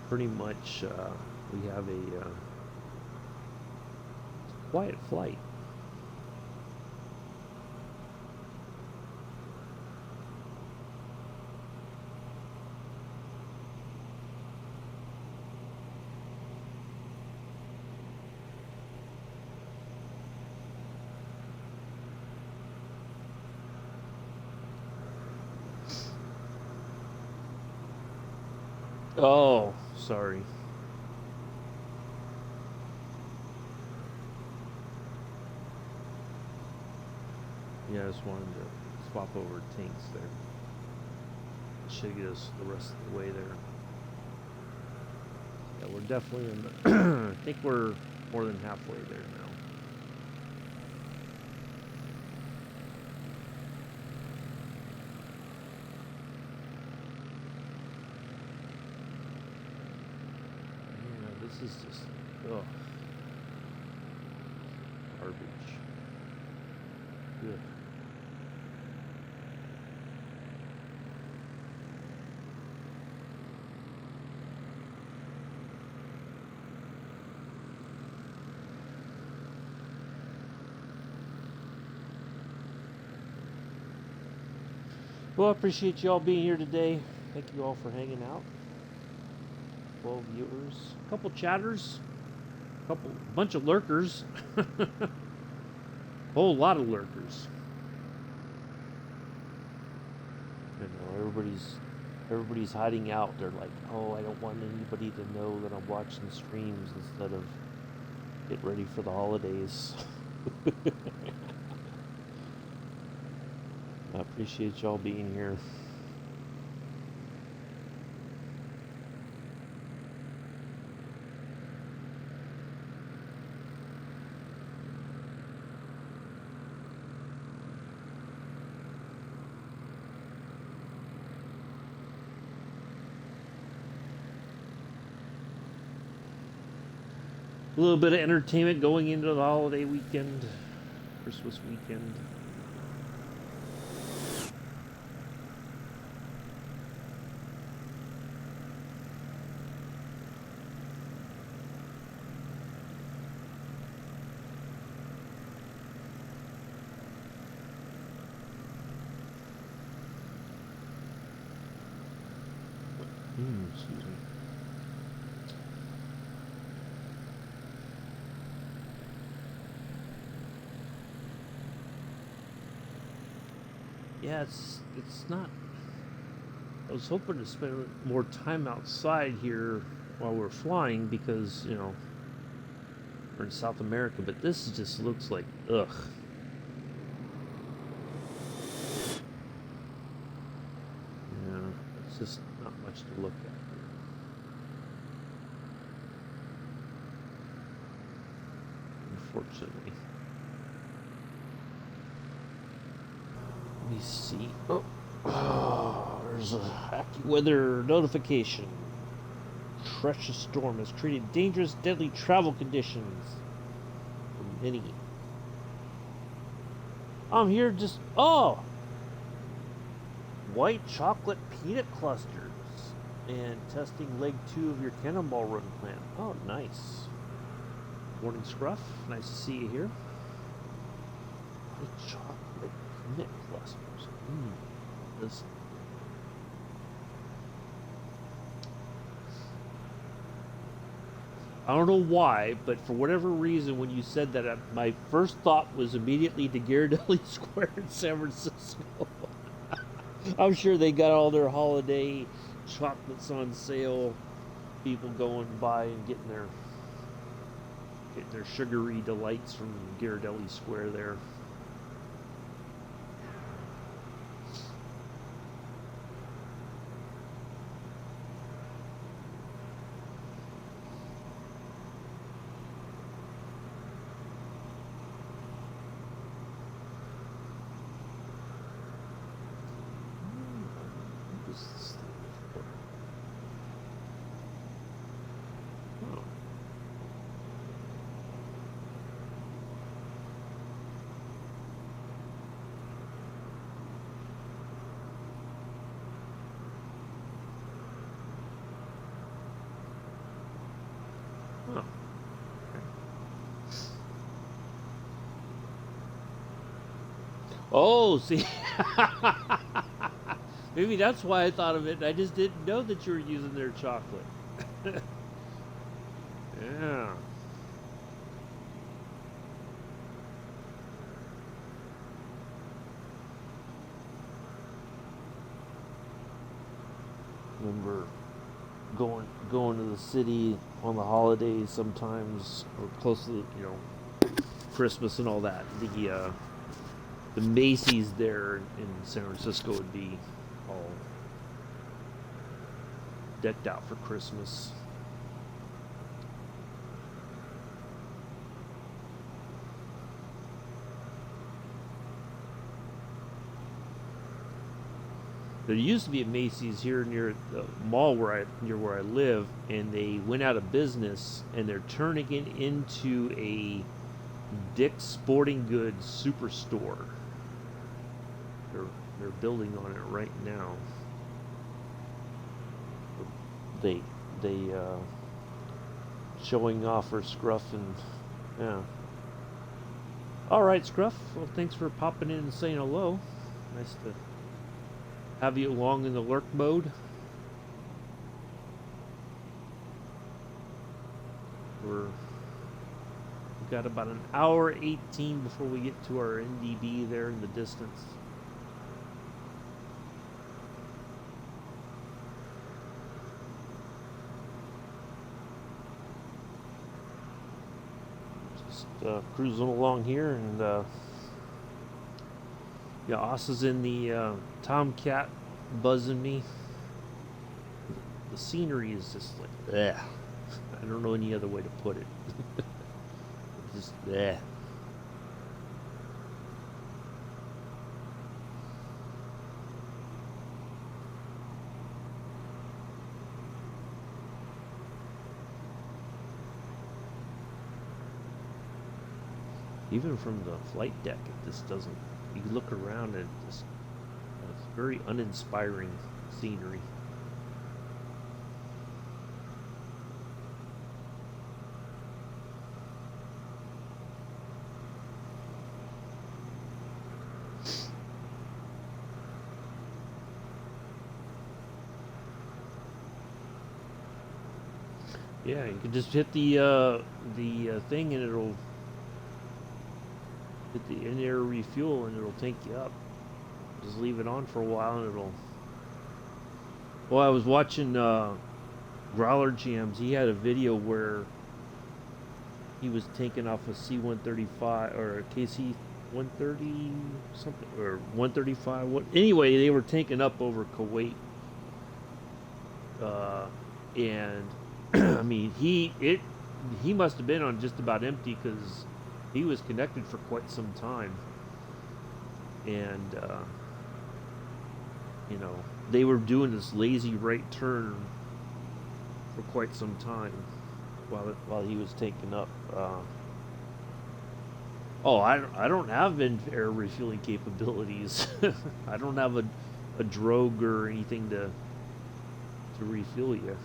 pretty much, we have a quiet flight. Oh, sorry. Yeah, I just wanted to swap over tanks there. Should get us the rest of the way there. Yeah, we're definitely in the I think we're more than halfway there now. Yeah, this is just, ugh. Garbage. Good. Well, I appreciate you all being here today. Thank you all for hanging out. 12 viewers, a couple chatters, bunch of lurkers, whole lot of lurkers. You know, everybody's hiding out. They're like, oh, I don't want anybody to know that I'm watching streams instead of get ready for the holidays. I appreciate y'all being here. A little bit of entertainment going into the holiday weekend, Christmas weekend. Excuse me. Yeah, it's not. I was hoping to spend more time outside here while we're flying because, you know, we're in South America, but this just looks like ugh. Yeah, it's just not much to look at here. Unfortunately. Let me see. Oh, there's a hacky weather notification. Treacherous storm has created dangerous, deadly travel conditions for many. I'm here just. Oh! White chocolate peanut clusters. And testing leg 2 of your Cannonball Run plan. Oh, nice. Morning, Scruff. Nice to see you here. White chocolate peanut clusters. This. I don't know why, but for whatever reason, when you said that, my first thought was immediately to Ghirardelli Square in San Francisco. I'm sure they got all their holiday chocolates on sale. People going by and getting their sugary delights from Ghirardelli Square there. Oh, see, maybe that's why I thought of it. I just didn't know that you were using their chocolate. Yeah. Remember going to the city on the holidays sometimes, or close to Christmas and all that. The Macy's there in San Francisco would be all decked out for Christmas. There used to be a Macy's here near the mall near where I live, and they went out of business, and they're turning it into a Dick's Sporting Goods superstore. They're building on it right now. They showing off for Scruff and yeah. All right, Scruff. Well, thanks for popping in and saying hello. Nice to have you along in the lurk mode. We've got about an hour 18 before we get to our NDB there in the distance. Just cruising along here, and yeah, Ossa's in the Tomcat buzzing me. The scenery is just like, ugh. I don't know any other way to put it. Just, ugh. Even from the flight deck, it just doesn't. You look around and it's very uninspiring scenery. Yeah, you can just hit the thing and it'll hit the in-air refuel and it'll tank you up. Just leave it on for a while and it'll. Well, I was watching Growler Jams. He had a video where he was taking off a C-135 or a KC-130 something or 135. What? Anyway, they were tanking up over Kuwait, and I mean he must have been on just about empty because he was connected for quite some time, and you know they were doing this lazy right turn for quite some time while he was taking up. Oh, I don't have air refueling capabilities. I don't have a drogue or anything to refuel you.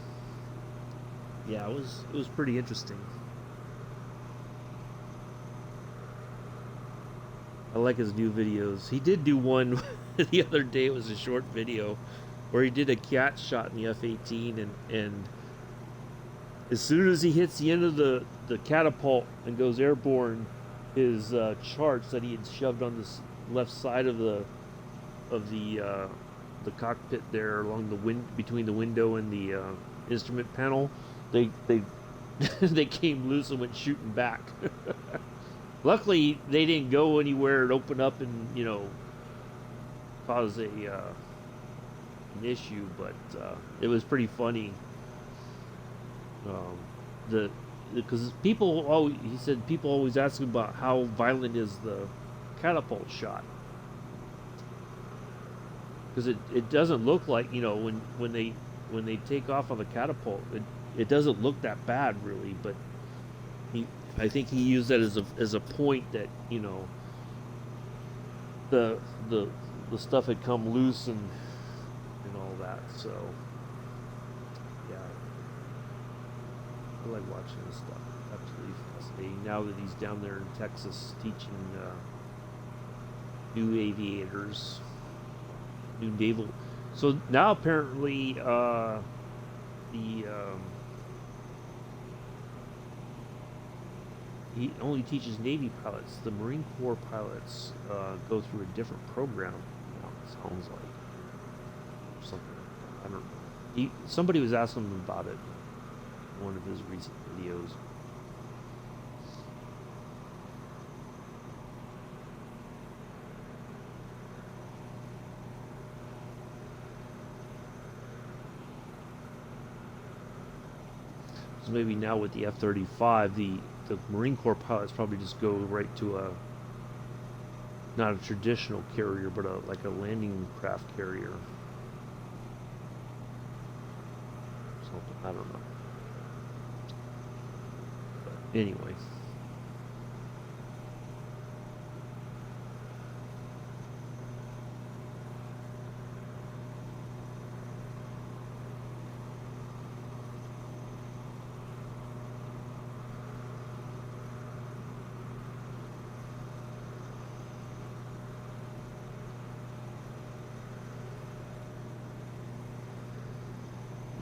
Yeah, it was pretty interesting. I like his new videos. He did do one the other day. It was a short video where he did a cat shot in the F-18, and as soon as he hits the end of the catapult and goes airborne, his charts that he had shoved on the left side of the cockpit there along the between the window and the instrument panel, they they came loose and went shooting back. Luckily, they didn't go anywhere and open up and cause an issue, but it was pretty funny. Because people always, he said, people always ask about how violent is the catapult shot, because it doesn't look like when they take off on a catapult, it doesn't look that bad really, but I think he used that as a point that the stuff had come loose and all that. So yeah, I like watching this stuff. Absolutely fascinating. Now that he's down there in Texas teaching new aviators, new naval. So now apparently he only teaches Navy pilots. The Marine Corps pilots go through a different program now, it sounds like. Or something like that. I don't know. Somebody was asking him about it in one of his recent videos. So maybe now with the F-35, the Marine Corps pilots probably just go right to not a traditional carrier, but like a landing craft carrier. Something, I don't know. But anyway.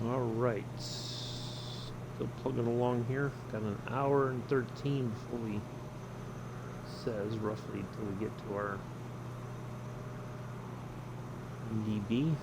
Alright, still plugging along here. Got an hour and 13 before we says roughly until we get to our DB.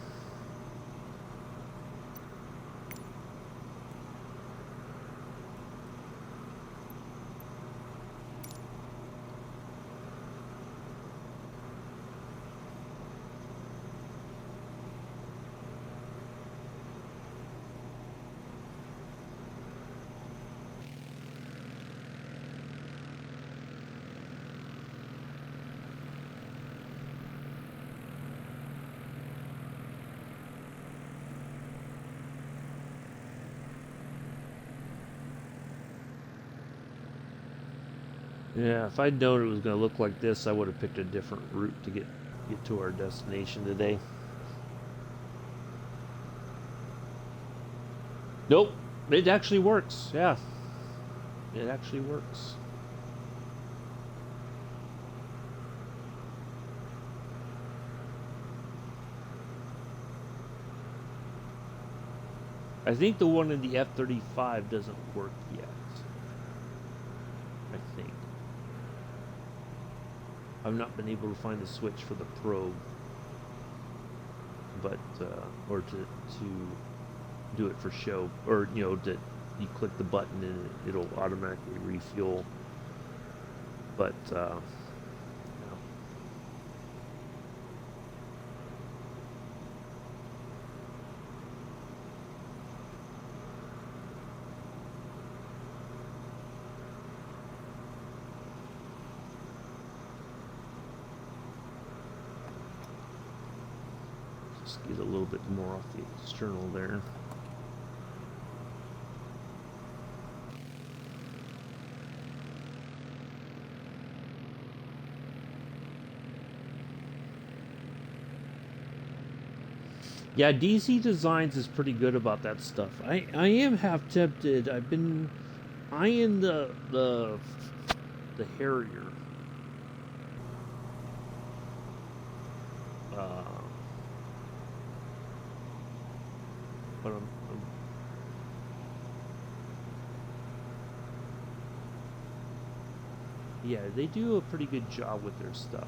Yeah, if I'd known it was going to look like this, I would have picked a different route to get to our destination today. Nope, it actually works. Yeah, it actually works. I think the one in the F-35 doesn't work yet. I think. I've not been able to find the switch for the probe, but or to do it for show, or you know, that you click the button and it'll automatically refuel. But no. Just get a little bit more off the external there. Yeah, DC Designs is pretty good about that stuff. I am half tempted. I've been eyeing the Harrier. But yeah, they do a pretty good job with their stuff.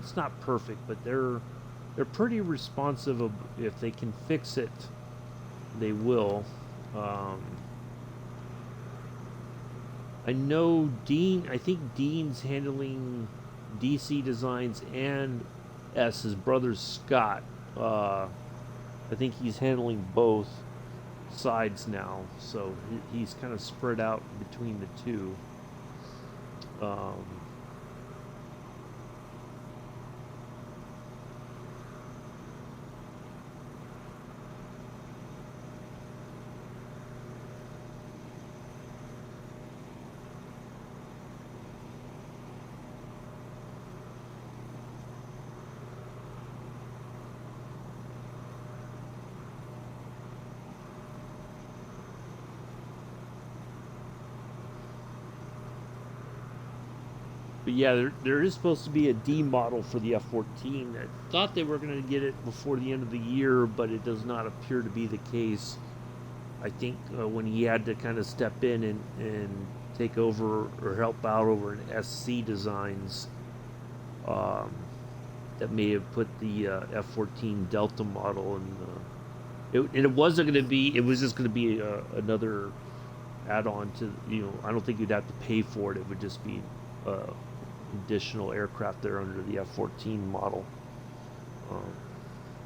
It's not perfect, but they're pretty responsive. If they can fix it, they will. I know Dean. I think Dean's handling DC Designs and his brother Scott. I think he's handling both sides now, so he's kind of spread out between the two. But yeah, there is supposed to be a D model for the F-14. I thought they were going to get it before the end of the year, but it does not appear to be the case. I think when he had to kind of step in and take over or help out over in SC Designs, that may have put the F-14 Delta model in. It wasn't going to be. It was just going to be another add-on to. I don't think you'd have to pay for it. It would just be additional aircraft there under the F-14 model.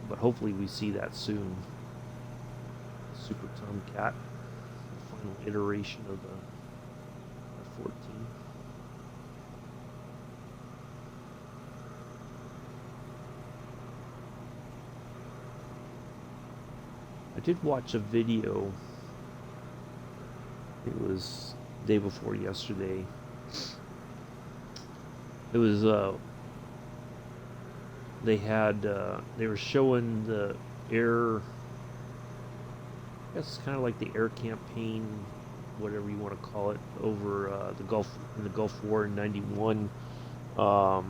But hopefully we see that soon. Super Tomcat, the final iteration of the F-14. I did watch a video. It was day before yesterday. It was they were showing the air, I guess it's kind of like the air campaign, whatever you want to call it, over the Gulf War in '91. So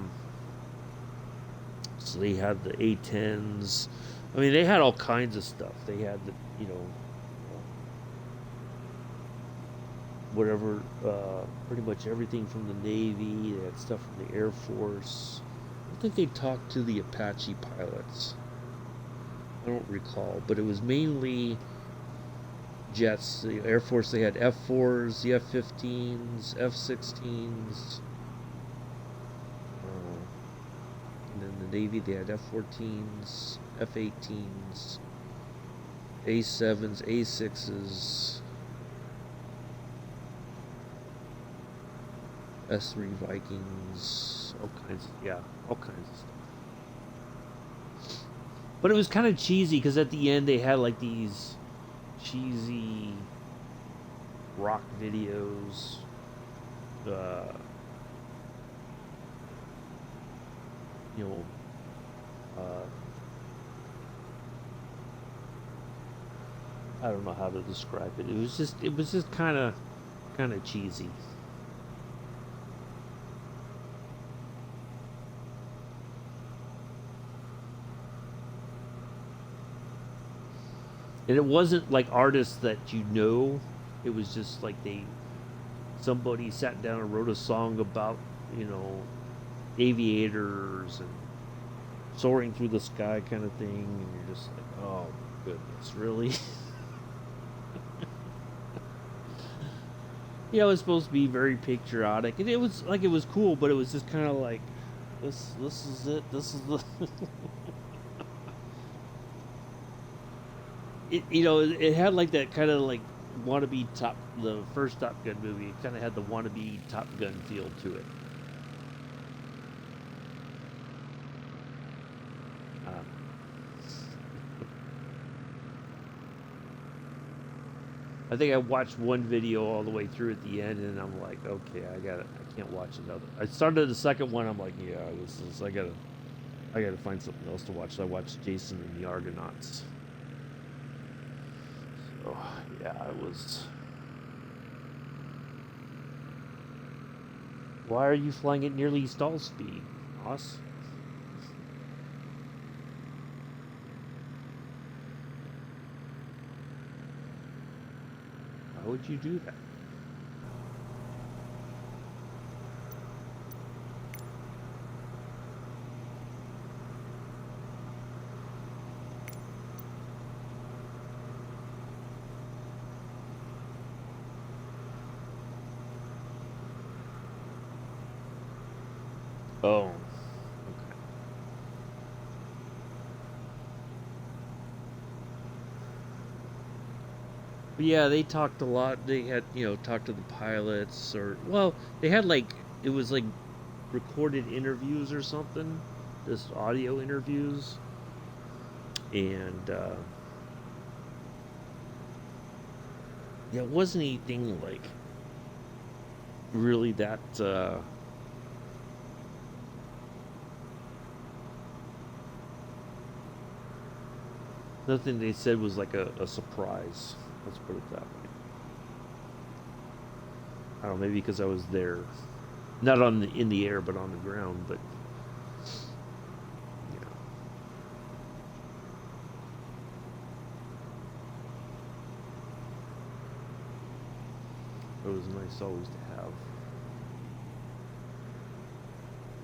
they had the A-10s. I mean, they had all kinds of stuff. They had the whatever, pretty much everything from the Navy. They had stuff from the Air Force. I think they talked to the Apache pilots. I don't recall, but it was mainly jets. The Air Force, they had F-4s, the F-15s, F-16s. And then the Navy, they had F-14s, F-18s, A-7s, A-6s, S-3 Vikings, all kinds of stuff. But it was kind of cheesy because at the end they had like these cheesy rock videos. I don't know how to describe it. It was just kind of cheesy. And it wasn't like artists that you know. It was just like somebody sat down and wrote a song about, you know, aviators and soaring through the sky kind of thing, and you're just like, oh my goodness, really? Yeah, it was supposed to be very patriotic, and it was like, it was cool, but it was just kind of like, this is it. This is the it, you know, it had like that kind of like wannabe the first Top Gun movie. It kind of had the wannabe Top Gun feel to it. I think I watched one video all the way through at the end, and I'm like, okay, I can't watch another. I started the second one. I'm like, yeah, I gotta find something else to watch. So I watched Jason and the Argonauts. So yeah, I was. Why are you flying at nearly stall speed, boss? Why would you do that? Oh, okay. But yeah, they talked a lot. They had, you know, talked to the pilots, or well, they had like, it was like recorded interviews or something, just audio interviews, and yeah, it wasn't anything like really that. Nothing they said was like a surprise. Let's put it that way. I don't know, maybe because I was there, not in the air, but on the ground. But yeah, it was nice always to have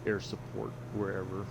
air support wherever.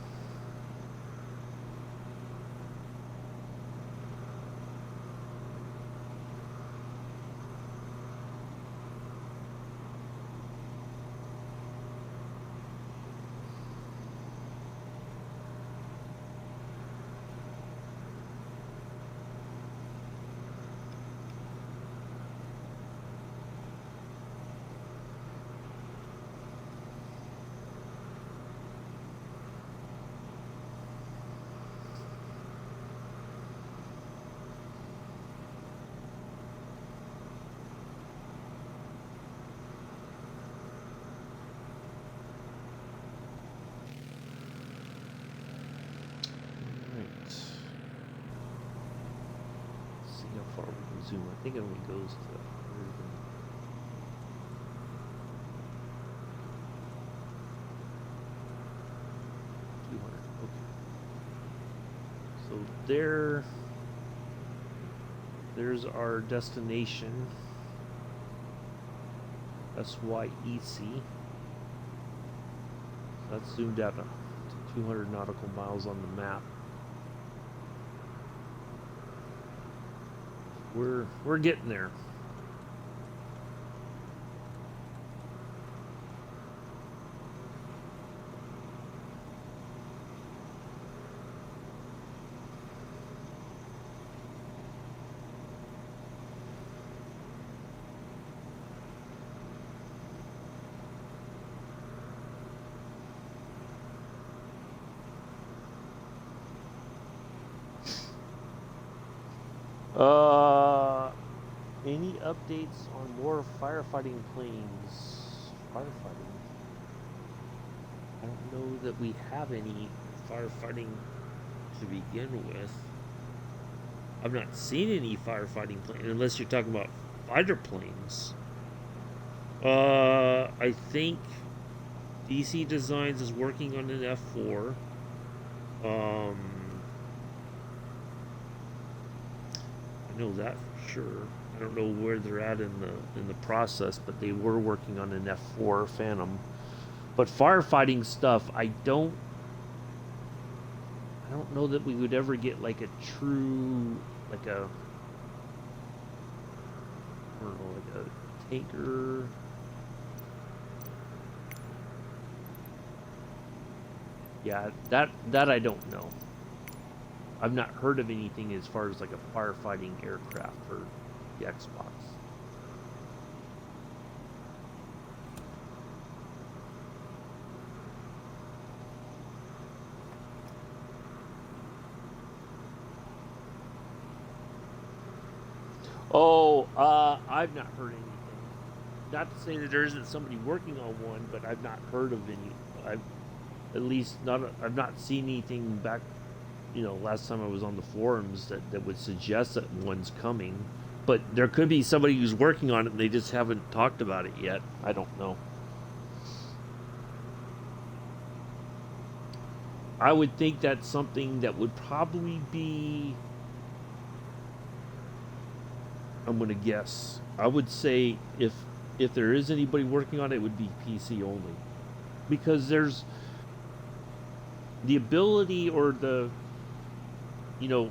Right. Let's see how far we can zoom. I think it only goes to 200. Okay. So there's our destination. SYEC. That's zoomed out to 200 nautical miles on the map. We're getting there. Any updates on more firefighting planes? Firefighting? I don't know that we have any firefighting to begin with. I've not seen any firefighting plane unless you're talking about fighter planes. I think DC Designs is working on an F4. I I know that for sure. I don't know where they're at in the process, but they were working on an F4 Phantom. But firefighting stuff, I don't know that we would ever get like a true, like a, I don't know, like a tanker. Yeah, that I don't know. I've not heard of anything as far as like a firefighting aircraft for the Xbox. Oh, I've not heard anything. Not to say that there isn't somebody working on one, but I've not heard of any. I've at least not. I've not seen anything back. Last time I was on the forums that would suggest that one's coming. But there could be somebody who's working on it and they just haven't talked about it yet. I don't know. I would think that's something that would probably be. I'm gonna guess. I would say if there is anybody working on it, it would be PC only, because there's the ability or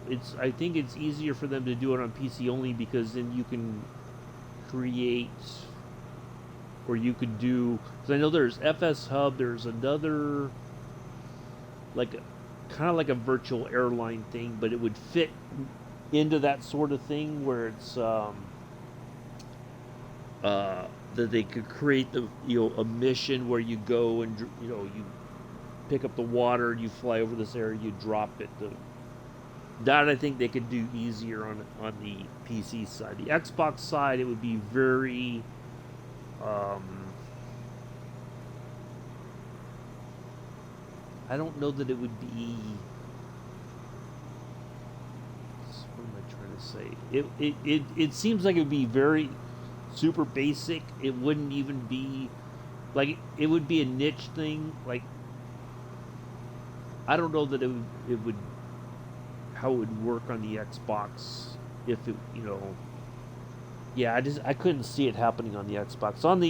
it's I think it's easier for them to do it on PC only because then you can create or you could do because I know there's FS Hub, there's another like kind of like a virtual airline thing, but it would fit into that sort of thing where it's that they could create a mission where you go and you pick up the water, you fly over this area, you drop it. That I think they could do easier on the PC side. The Xbox side, it would be very I don't know that it would be. What am I trying to say? It seems like it would be very super basic. It wouldn't even be like it would be a niche thing. Like I don't know that it would how it would work on the Xbox if it yeah, I couldn't see it happening on the Xbox. On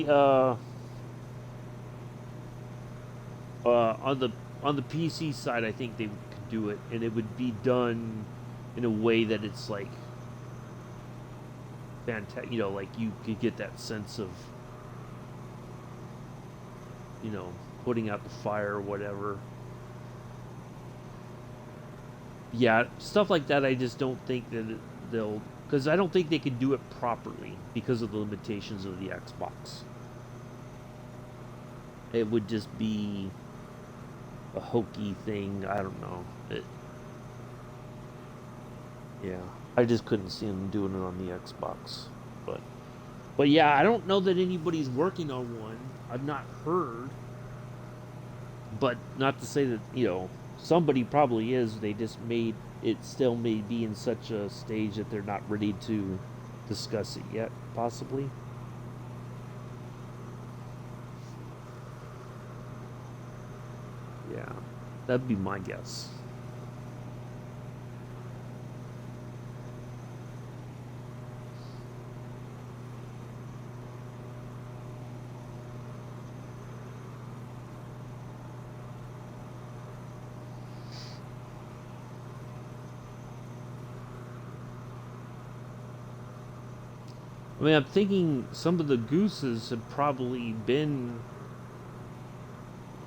the PC side, I think they could do it, and it would be done in a way that it's like fantastic. Like you could get that sense of putting out the fire or whatever. Yeah, stuff like that. I just don't think that they'll because I don't think they can do it properly because of the limitations of the Xbox. It would just be a hokey thing. I don't know. Yeah, I just couldn't see them doing it on the Xbox. But but yeah, I don't know that anybody's working on one. I've not heard. But not to say that somebody probably is. They just made it still may be in such a stage that they're not ready to discuss it yet. Possibly. Yeah, that'd be my guess. I mean, I'm thinking some of the gooses have probably been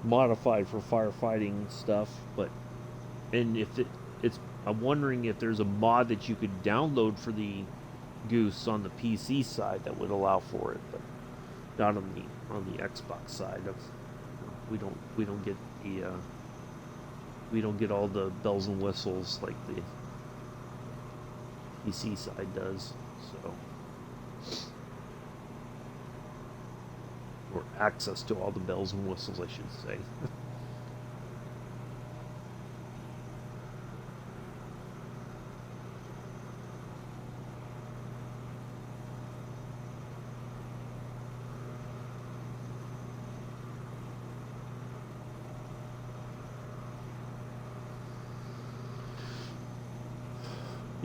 modified for firefighting stuff, but and if it's I'm wondering if there's a mod that you could download for the goose on the PC side that would allow for it, but not on the Xbox side. We don't get we don't get all the bells and whistles like the PC side does. So or access to all the bells and whistles, I should say.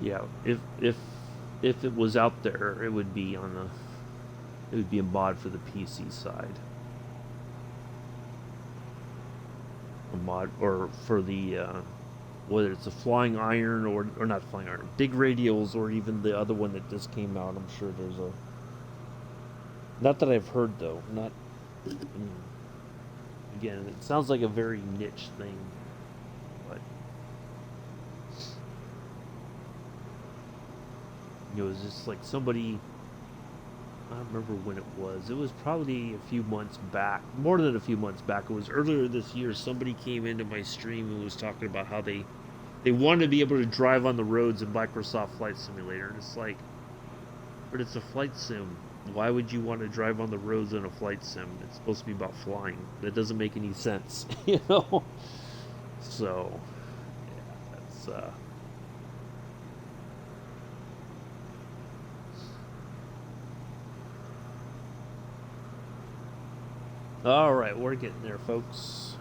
Yeah, if if it was out there, it would be on the, it would be a mod for the PC side. A mod, or for the, whether it's a flying iron or not flying iron, big radials, or even the other one that just came out. I'm sure there's a, not that I've heard though, not, I mean, again, it sounds like a very niche thing, but it was just like somebody, I don't remember when it was. It was probably a few months back, more than a few months back. It was earlier this year. Somebody came into my stream and was talking about how they wanted to be able to drive on the roads in Microsoft Flight Simulator. And it's like, but it's a flight sim. Why would you want to drive on the roads in a flight sim? It's supposed to be about flying. That doesn't make any sense, you know? So, yeah, that's, all right, we're getting there, folks.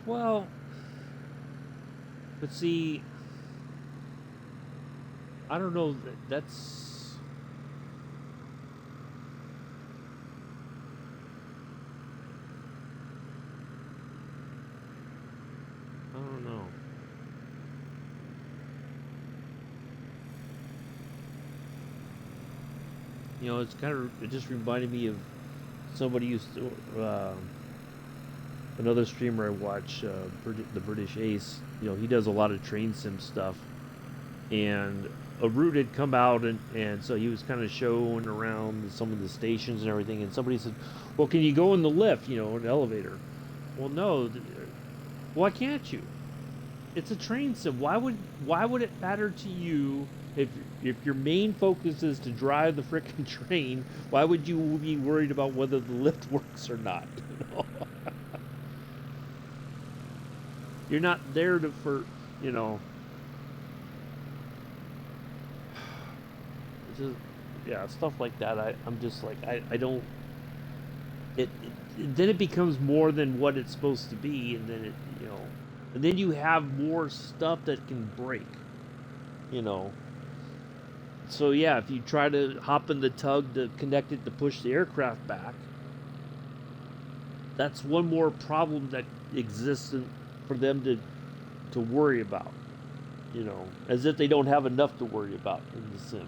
Well, but see, I don't know. That's, I don't know. You know, it's kind of, it just reminded me of somebody used to, another streamer I watch, the British Ace. You know, he does a lot of train sim stuff, and a route had come out, and so he was kind of showing around some of the stations and everything, and somebody said, well, can you go in the lift, you know, an elevator? Well, no. Why can't you? It's a train sim. Why would it matter to you if your main focus is to drive the frickin' train? Why would you be worried about whether the lift works or not? You know? You're not there to, for, you know, just, yeah, stuff like that. I'm just like, I don't, then it becomes more than what it's supposed to be, and then it, you know, and then you have more stuff that can break, you know. So yeah, if you try to hop in the tug to connect it to push the aircraft back, that's one more problem that exists for them to worry about, you know, as if they don't have enough to worry about in the sim,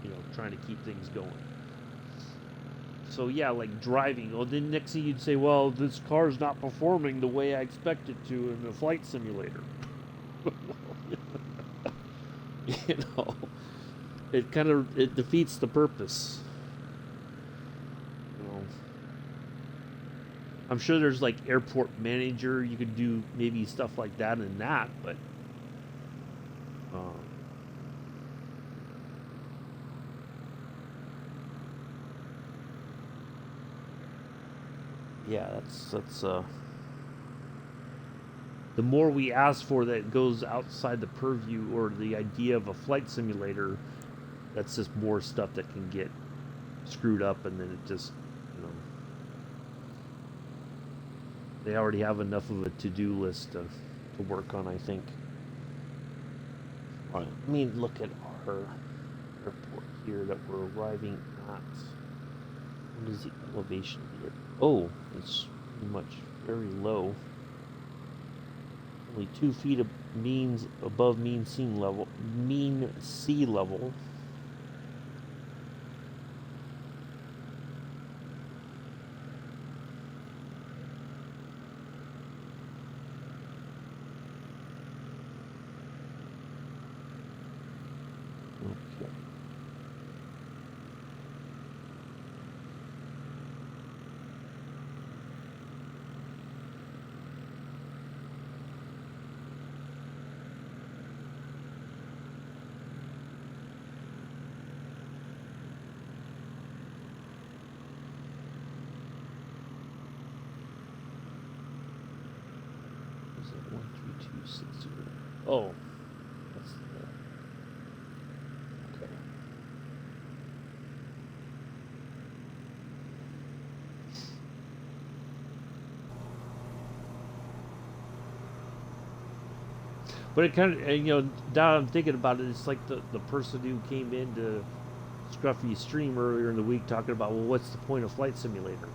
you know, trying to keep things going. So yeah, like driving. Oh, then next thing you'd say, well, this car's not performing the way I expect it to in a flight simulator. You know, it defeats the purpose. You know, I'm sure there's like airport manager. You could do maybe stuff like that in that, but yeah, that's the more we ask for that goes outside the purview or the idea of a flight simulator, that's just more stuff that can get screwed up, and then it just, you know, they already have enough of a to-do list to work on, I think. All right, I mean, look at our airport here that we're arriving at. What is the elevation here? Oh, it's pretty much very low. Only 2 feet above mean sea level. Mean sea level. Okay. Is it 13260? Oh, that's the. Okay. But it kind of, now I'm thinking about it, it's like the person who came into Scruffy's stream earlier in the week talking about, well, what's the point of Flight Simulator?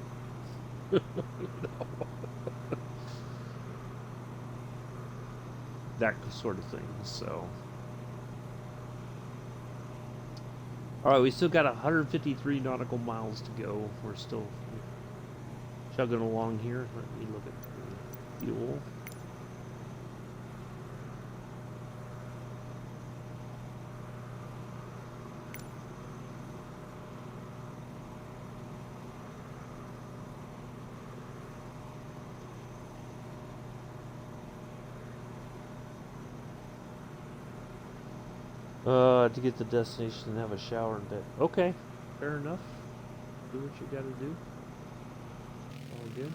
That sort of thing, so. Alright, we still got 153 nautical miles to go. We're still chugging along here. Let me look at the fuel. To get to the destination and have a shower in bed. Okay, fair enough. Do what you gotta do. All good.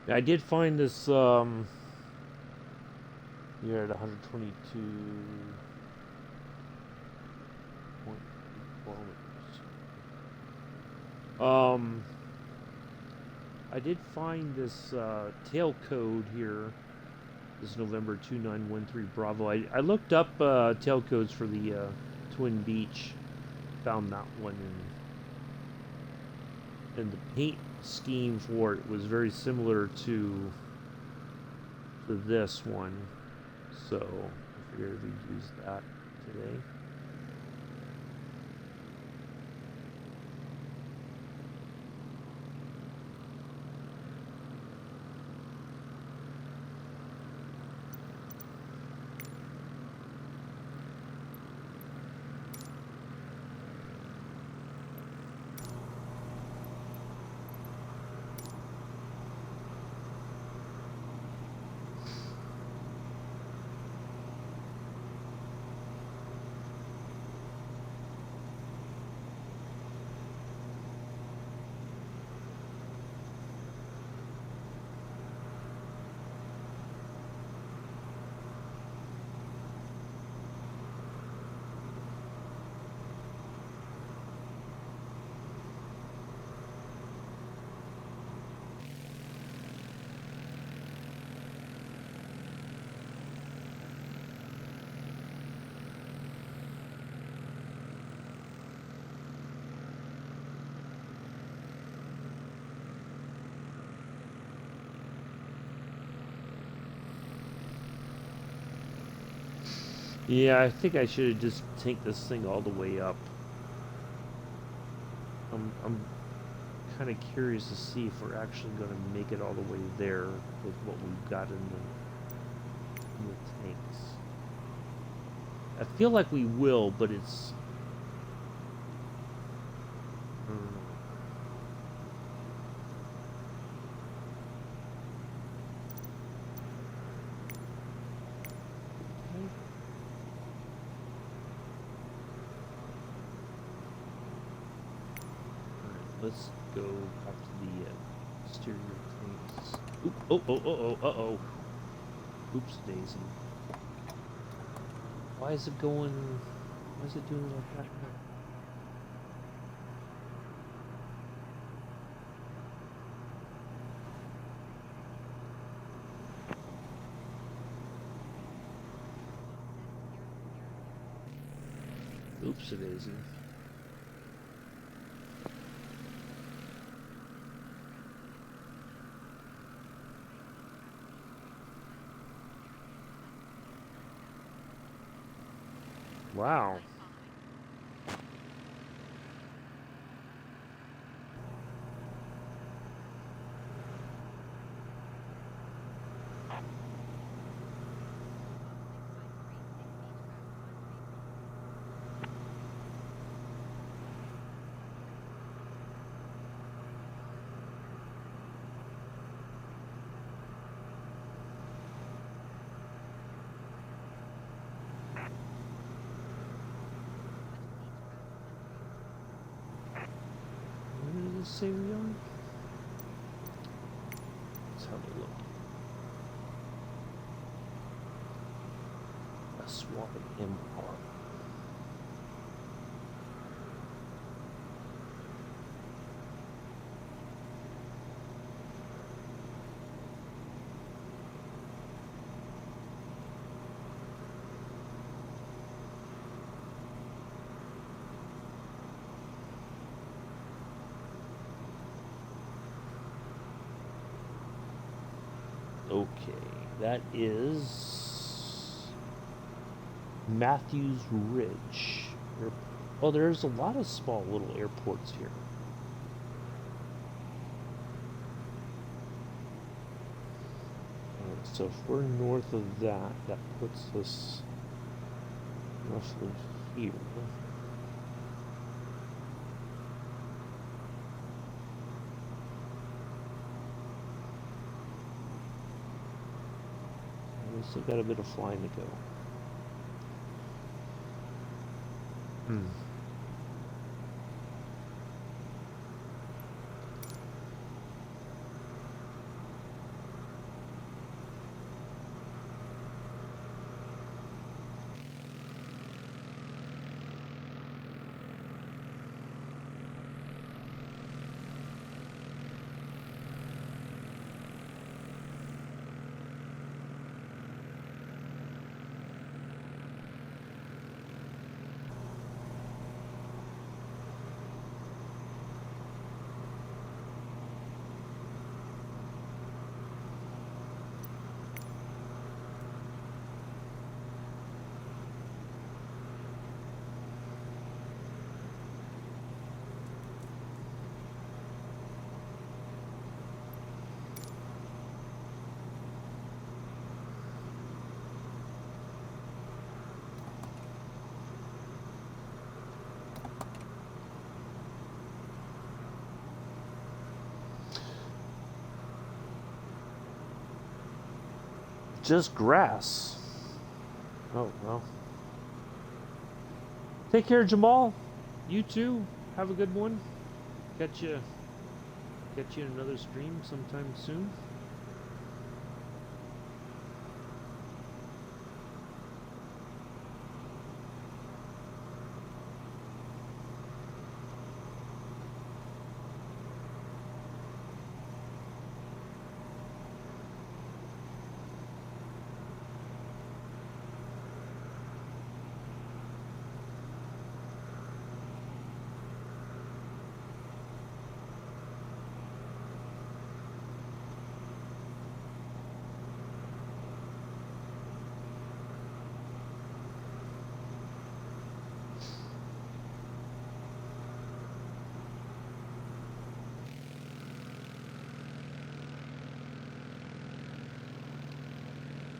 I did find this, you're at 122 kilometers. I did find this tail code here. This is November 2913 Bravo. I looked up tail codes for the Twin Beach. Found that one, and the paint scheme for it was very similar to this one. So I figured we'd use that today. Yeah, I think I should have just tanked this thing all the way up. I'm kind of curious to see if we're actually going to make it all the way there with what we've got in the tanks. I feel like we will, but it's let's go back to the exterior things. Oop, uh-oh. Oops, daisy. Why is it going... Why is it doing like that now? Oops, daisy. Wow. Say we are? Let's have a look. A swapping empire. Okay, that is Matthews Ridge. Oh, there's a lot of small little airports here. So if we're north of that, that puts us roughly here. We still got a bit of flying to go. Just grass. Oh, well. Take care, Jamal. You too. Have a good one. Catch you in another stream sometime soon.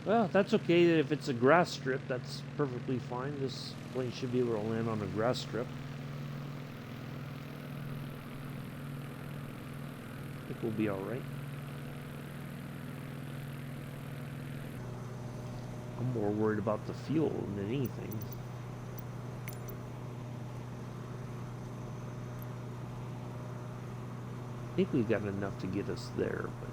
Well, that's okay. If it's a grass strip, that's perfectly fine. This plane should be able to land on a grass strip. I think we'll be alright. I'm more worried about the fuel than anything. think we've got enough to get us there, but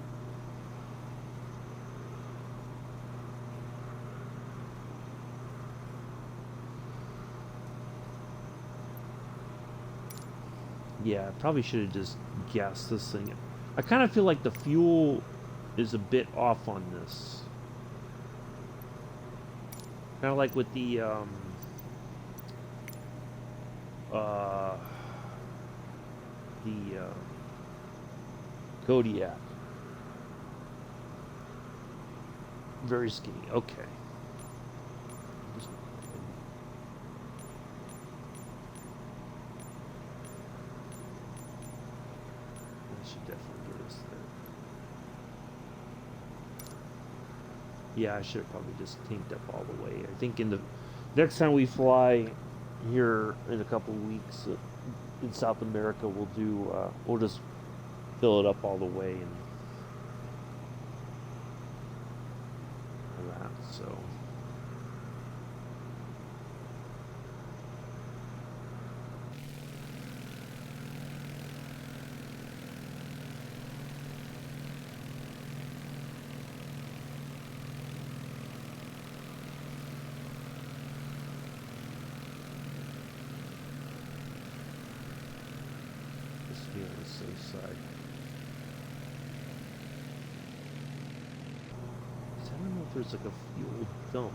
yeah, I probably should have just gassed this thing. I kind of feel like the fuel is a bit off on this. Kind of like with the Kodiak. Very skinny. Okay. That should definitely get us there. Yeah, I should have probably just tanked up all the way. I think in the next time we fly here in a couple of weeks in South America, we'll do we'll just fill it up all the way and all that. So just be on the safe side. I don't know if there's like a fuel dump.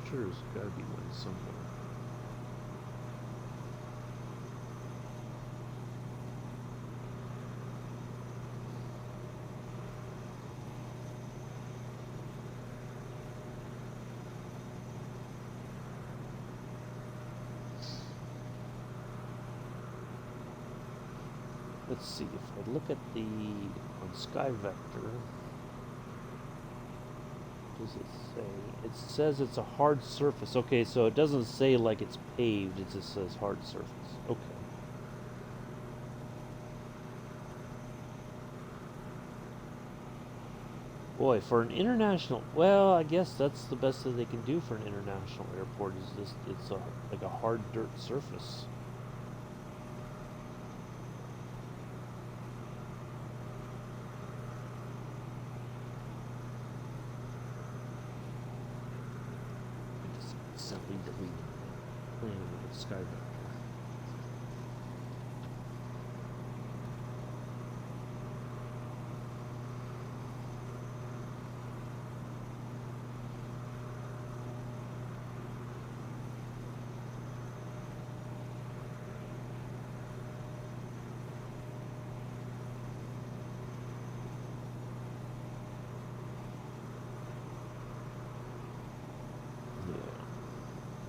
Sure, there's got to be one somewhere. Let's see, if I look at the, on Sky Vector, what does it say? It says it's a hard surface. Okay, so it doesn't say like it's paved, it just says hard surface. Okay. Boy, for an international, well, I guess that's the best that they can do for an international airport is just, it's a, like a hard dirt surface. Simply delete planning with Sky Vector.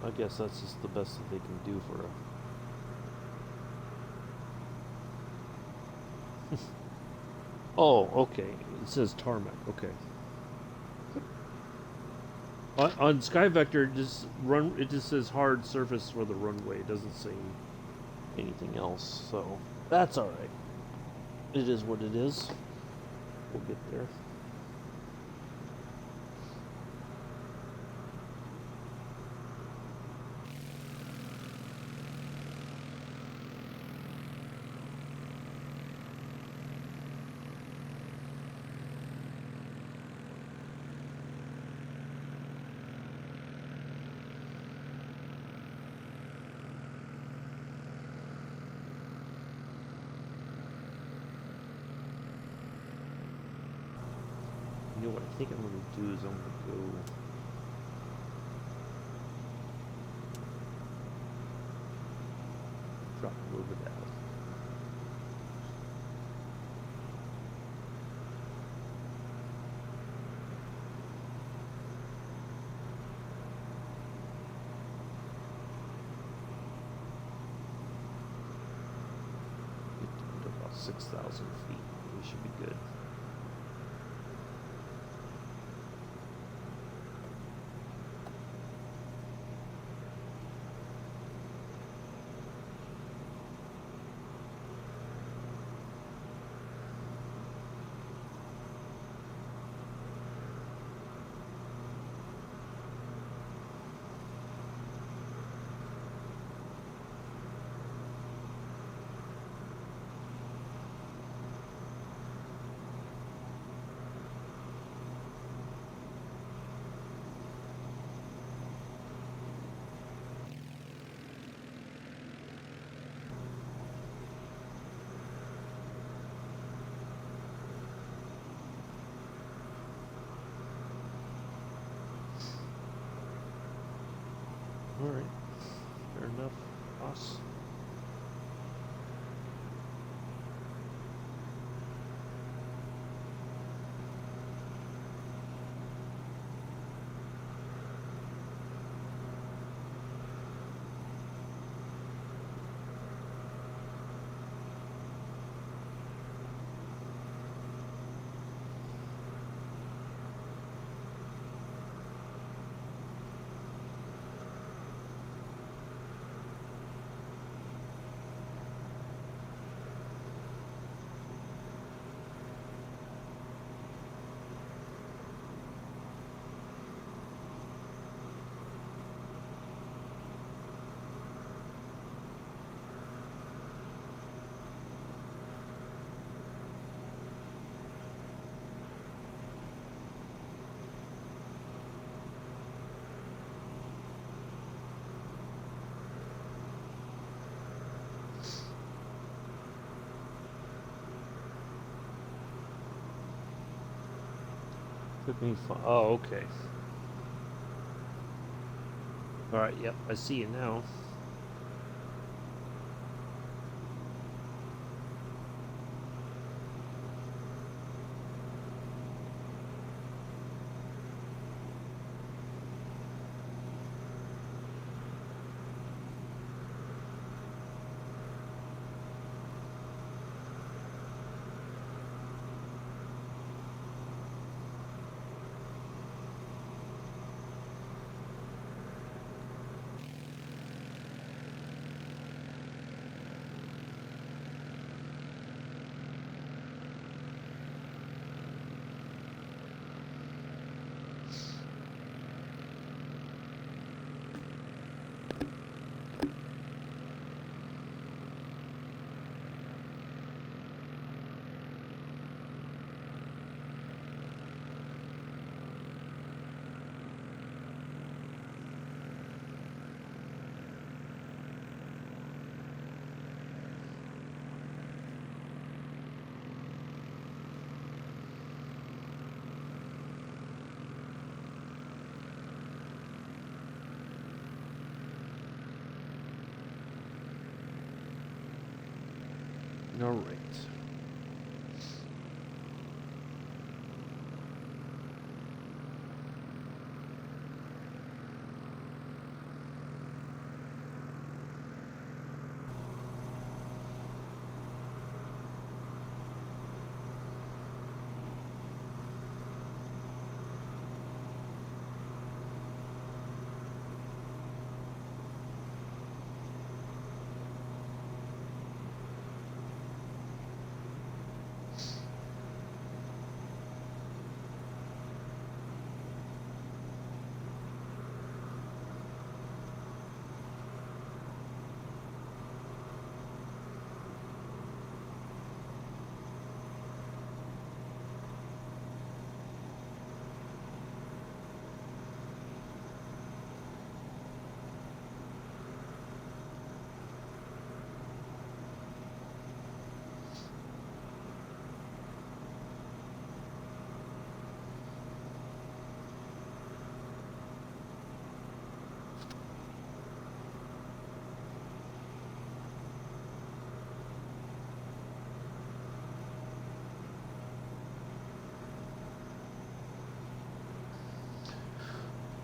I guess that's just the best that they can do for a... Oh, okay. It says tarmac. Okay. On Sky Vector, it just says hard surface for the runway. It doesn't say anything else, so that's all right. It is what it is. We'll get there. You know what I think I'm going to do is I'm going to go drop a little bit out. Get to about 6,000 feet. We should be good. Took me oh, okay. Alright, yep, I see you now. All right.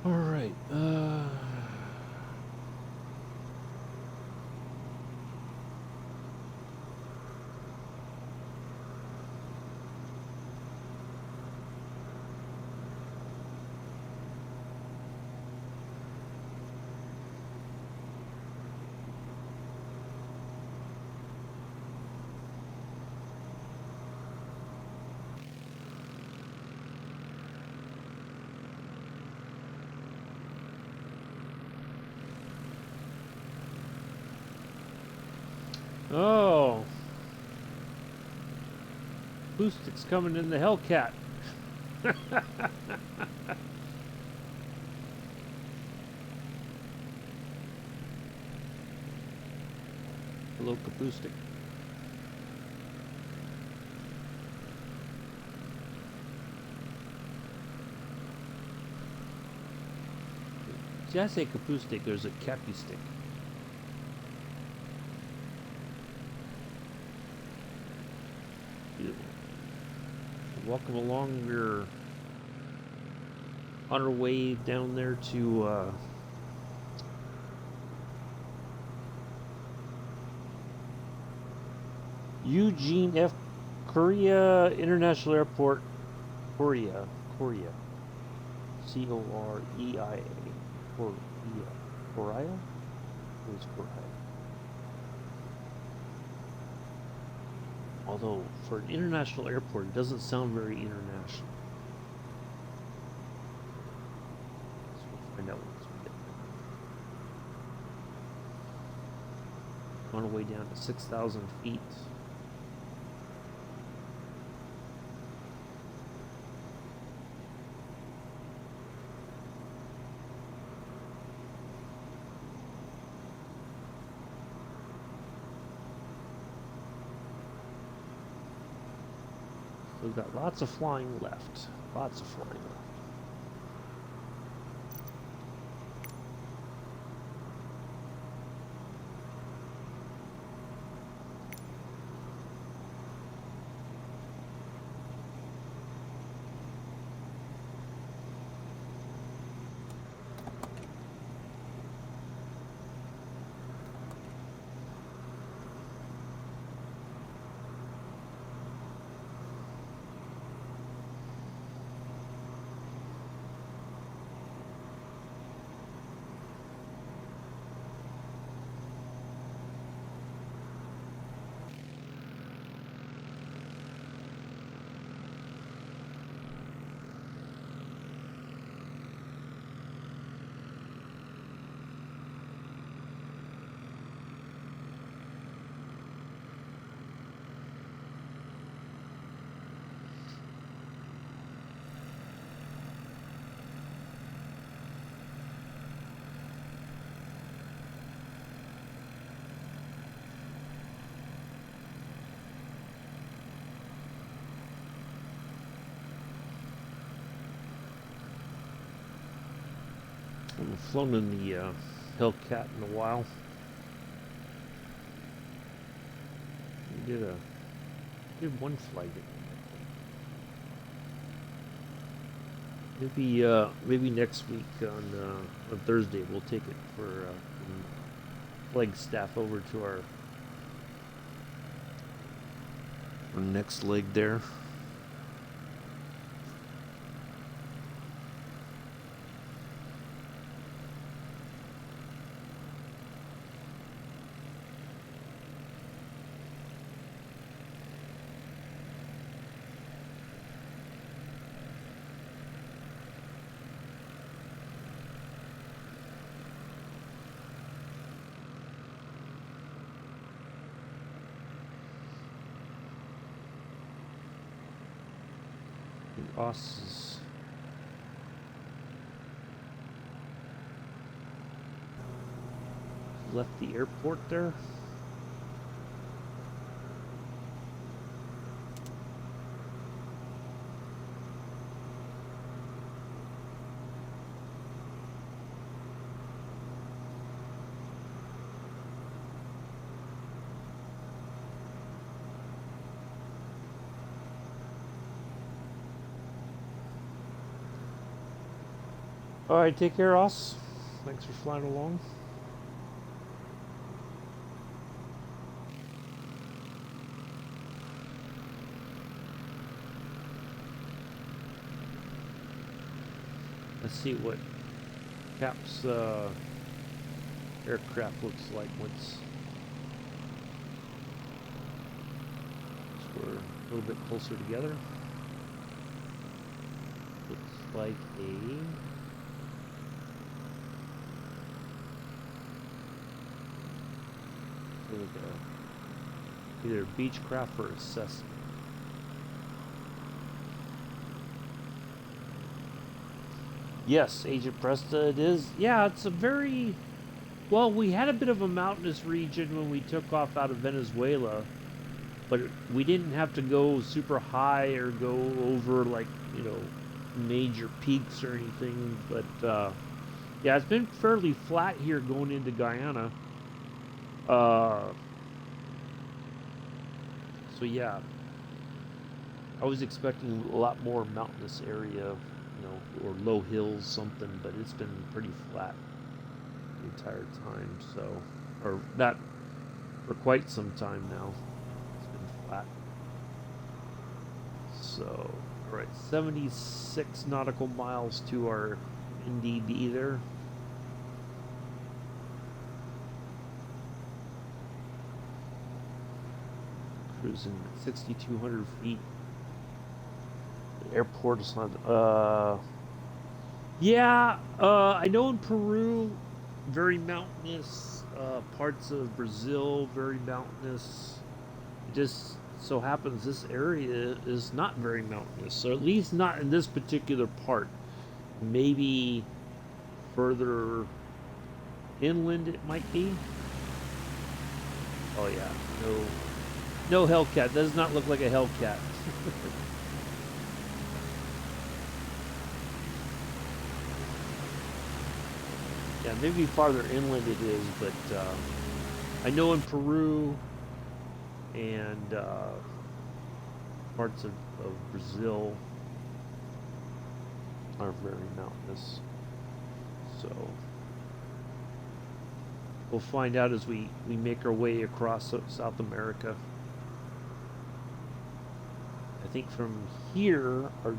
All right. Oh, Boostic's coming in the Hellcat. Hello, Capoostic. See, I say Capoostic, there's a Capustick. Welcome along. We're on our way down there to Eugene F. Correia International Airport, Correia, C-O-R-E-I-A, Correia? Where's Correia? Although, for an international airport, it doesn't sound very international. So we'll find out once we get there. On our way down to 6,000 feet. We've got lots of flying left. Lots of flying left. I haven't flown in the Hellcat in a while. We did one flight. Maybe next week on Thursday we'll take it for flag staff over to our next leg there. Ross is left the airport there. Alright, take care, Ross. Thanks for flying along. Let's see what Cap's aircraft looks like once we're a little bit closer together. Looks like either Beechcraft or a Cessna. Yes, Agent Presta, it is. Yeah, it's a very... Well, we had a bit of a mountainous region when we took off out of Venezuela, but we didn't have to go super high or go over, like, you know, major peaks or anything. But, yeah, it's been fairly flat here going into Guyana. So yeah, I was expecting a lot more mountainous area, you know, or low hills, something, but it's been pretty flat the entire time, so, or not for quite some time now. It's been flat. So, alright, 76 nautical miles to our NDB there. Cruising 6,200 feet. The airport is not. Yeah. I know in Peru, very mountainous. Parts of Brazil, very mountainous. It just so happens this area is not very mountainous, so at least not in this particular part. Maybe further inland it might be. Oh yeah, no Hellcat. Does not look like a Hellcat. Yeah, maybe farther inland it is, but I know in Peru and parts of Brazil are very mountainous. So we'll find out as we make our way across South America. I think from here, our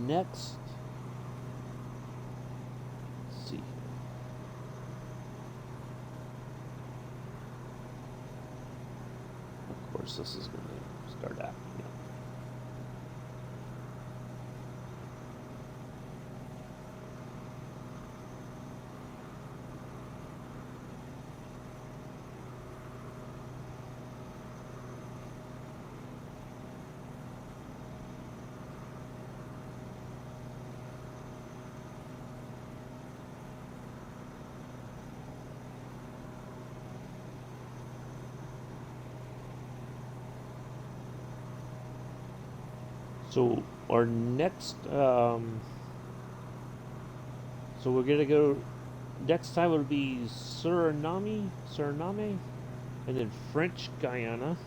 next, let's see, of course this is going to start acting up. So our next, so we're gonna go. Next time it'll be Suriname, and then French Guyana.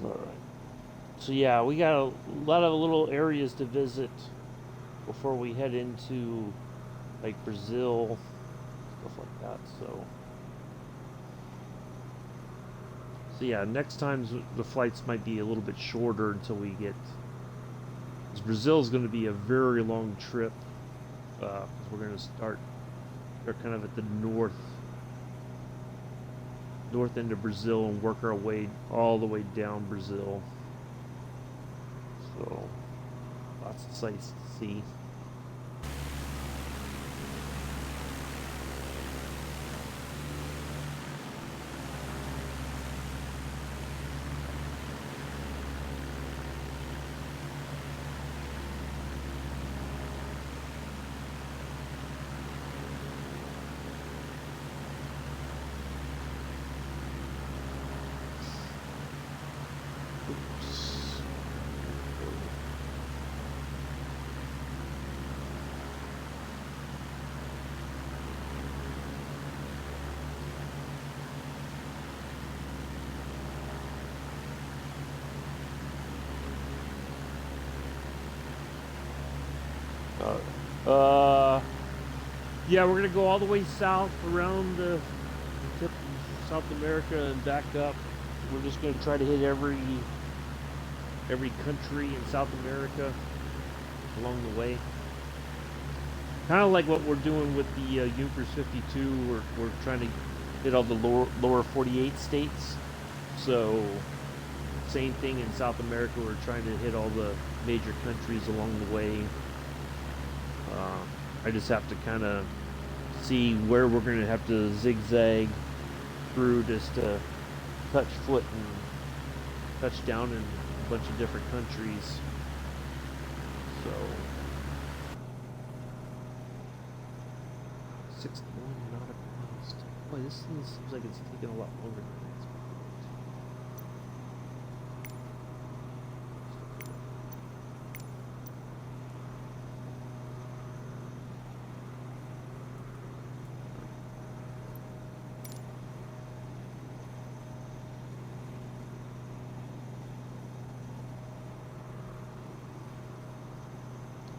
All right. So yeah, we got a lot of little areas to visit before we head into like Brazil, stuff like that. So yeah, next time the flights might be a little bit shorter until we get. Because Brazil is going to be a very long trip. Because we're going to start. They're kind of at the north end of Brazil and work our way all the way down Brazil. So lots of sights to see. Yeah, we're gonna go all the way south around the tip of South America and back up. We're just gonna try to hit every country in South America along the way. Kind of like what we're doing with the Junkers 52. We're trying to hit all the lower 48 states. So same thing in South America. We're trying to hit all the major countries along the way. I just have to kind of see where we're going to have to zigzag through just to touch foot and touch down in a bunch of different countries. So 61 nautical miles. Boy, this thing seems like it's taking a lot longer than I expected.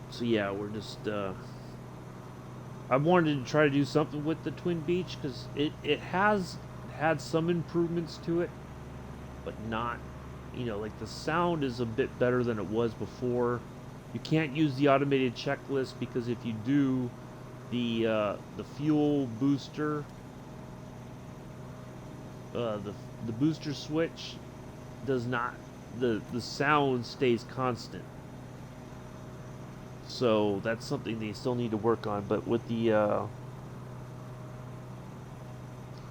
So yeah, we're just I wanted to try to do something with the Twin Beach because it has had some improvements to it, but not you know, like the sound is a bit better than it was before. You can't use the automated checklist because if you do, the fuel booster, the booster switch does not, the sound stays constant. So that's something they still need to work on. But with the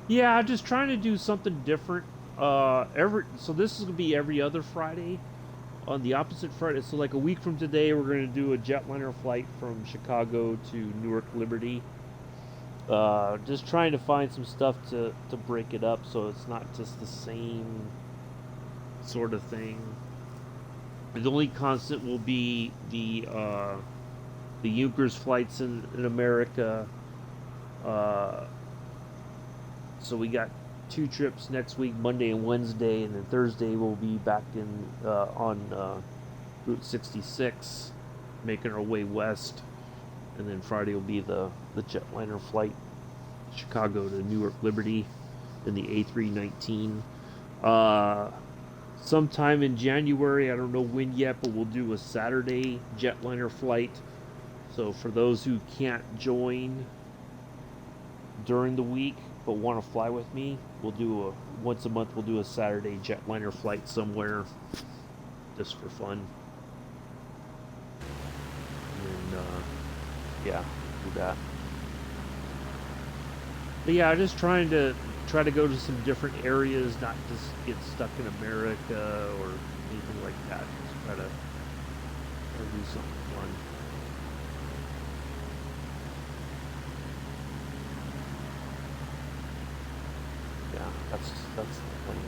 yeah, I'm just trying to do something different. So this is gonna be every other Friday. On the opposite Friday, so like a week from today, we're gonna do a jetliner flight from Chicago to Newark Liberty. Just trying to find some stuff to break it up, so it's not just the same sort of thing. The only constant will be the Junkers flights in America. So we got 2 trips next week, Monday and Wednesday, and then Thursday we'll be back in on Route 66, making our way west, and then Friday will be the jetliner flight, Chicago to Newark Liberty, in the A319. Sometime in January, I don't know when yet, but we'll do a Saturday jetliner flight. So for those who can't join during the week but want to fly with me, we'll do once a month we'll do a Saturday jetliner flight somewhere just for fun. And yeah, do that. But yeah, I'm just trying to go to some different areas, not just get stuck in America or anything like that. Just try to do something fun. Yeah, that's the plan.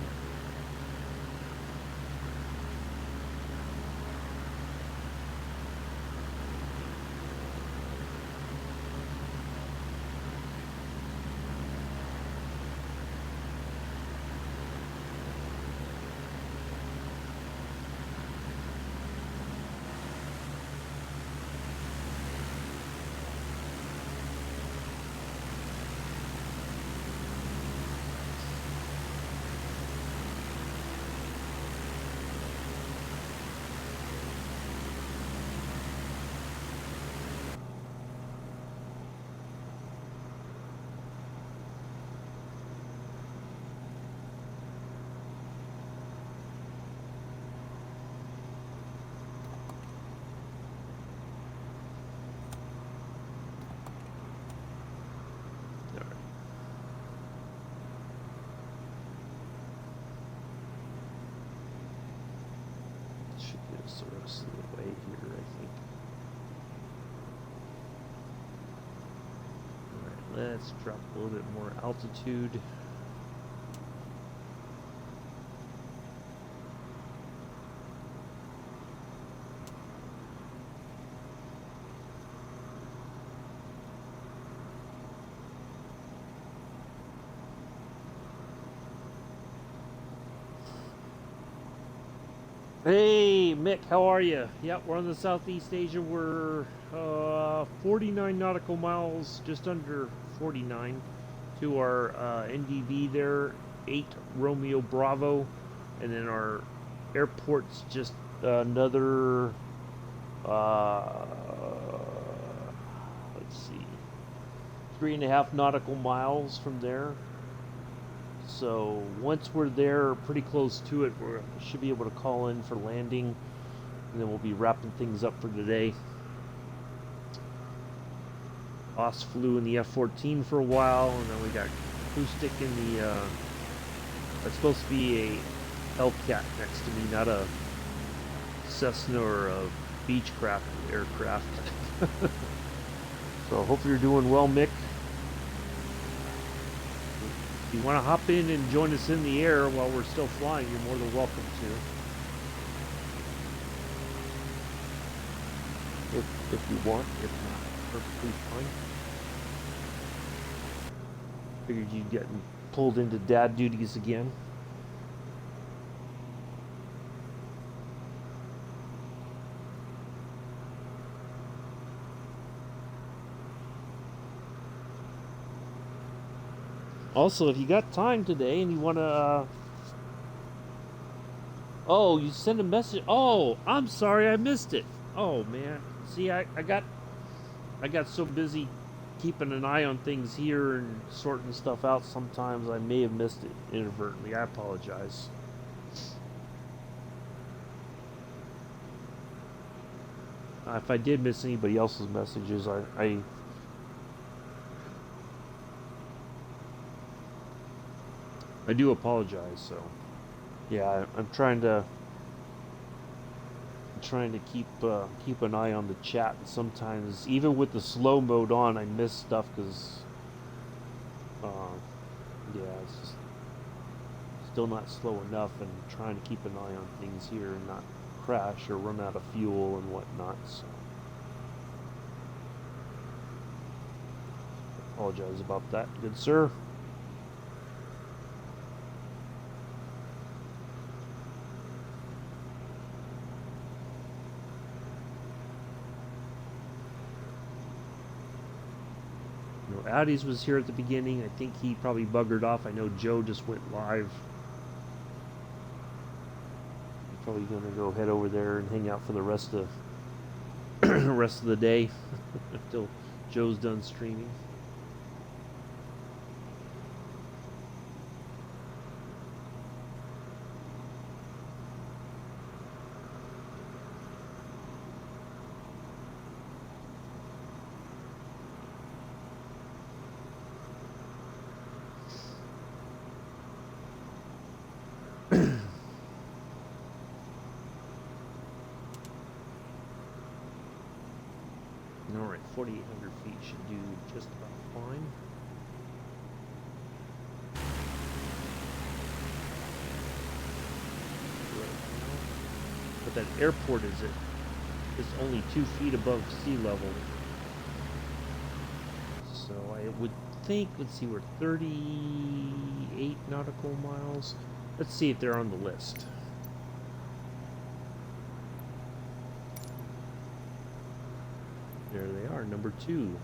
The rest of the way here, I think. Alright, let's drop a little bit more altitude. Hey, Mick, how are you? Yep, we're on the Southeast Asia. We're 49 nautical miles, just under 49, to our NDV there, 8 Romeo Bravo, and then our airport's just another, let's see, 3.5 nautical miles from there. So once we're there, pretty close to it, we should be able to call in for landing, and then we'll be wrapping things up for today. Oss flew in the F-14 for a while, and then we got acoustic in the, it's supposed to be a Hellcat next to me, not a Cessna or a Beechcraft aircraft. So hope you're doing well, Mick. If you want to hop in and join us in the air while we're still flying, you're more than welcome to. If you want, if not, perfectly fine. Figured you'd get pulled into dad duties again. Also, if you got time today and you want to Oh, you sent a message. Oh, I'm sorry, I missed it. Oh man, see, I got so busy keeping an eye on things here and sorting stuff out. Sometimes I may have missed it inadvertently. I apologize. If I did miss anybody else's messages, I do apologize. So yeah, I'm trying to keep an eye on the chat. And sometimes even with the slow mode on, I miss stuff because yeah, it's just still not slow enough, and trying to keep an eye on things here and not crash or run out of fuel and whatnot. So apologize about that, good sir. You know, Audis was here at the beginning. I think he probably buggered off. I know Joe just went live. He's probably gonna go head over there and hang out for the rest of rest of the day until Joe's done streaming. Alright, 4,800 feet should do just about fine. Right now. But that airport is only 2 feet above sea level. So I would think, let's see, we're 38 nautical miles. Let's see if they're on the list. There they are, number 2.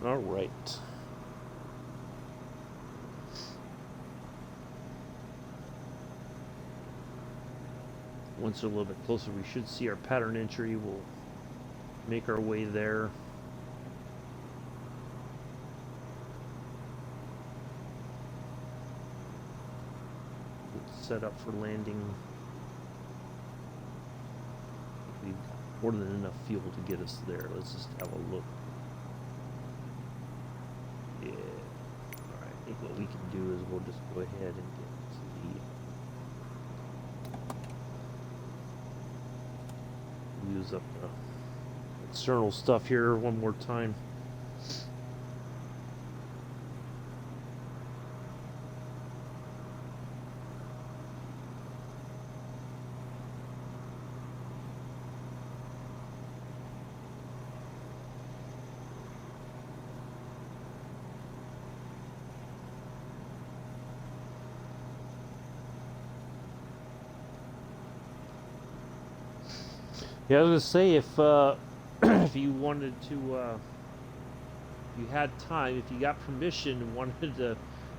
All right. Once we're a little bit closer, we should see our pattern entry. We'll make our way there. We'll set up for landing. We've more than enough fuel to get us there. Let's just have a look. Yeah. Alright, I think what we can do is we'll just go ahead and get to the use up the external stuff here one more time. Yeah, I was gonna say if if you wanted to, if you had time, if you got permission and wanted to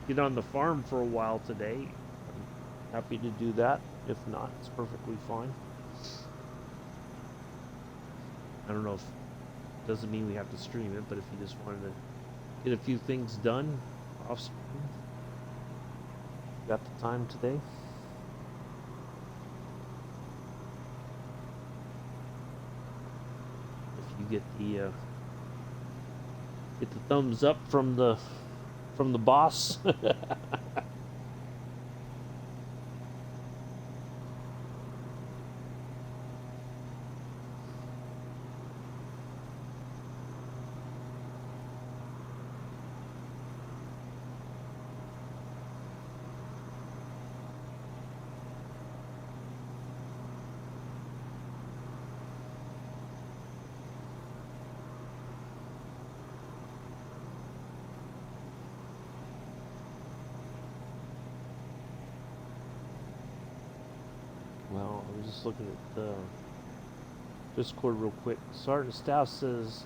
get on the farm for a while today, I'm happy to do that. If not, it's perfectly fine. I don't know if doesn't mean we have to stream it, but if you just wanted to get a few things done off screen, got the time today. Get the thumbs up from the boss. I'm just looking at the Discord real quick. Sergeant Staff says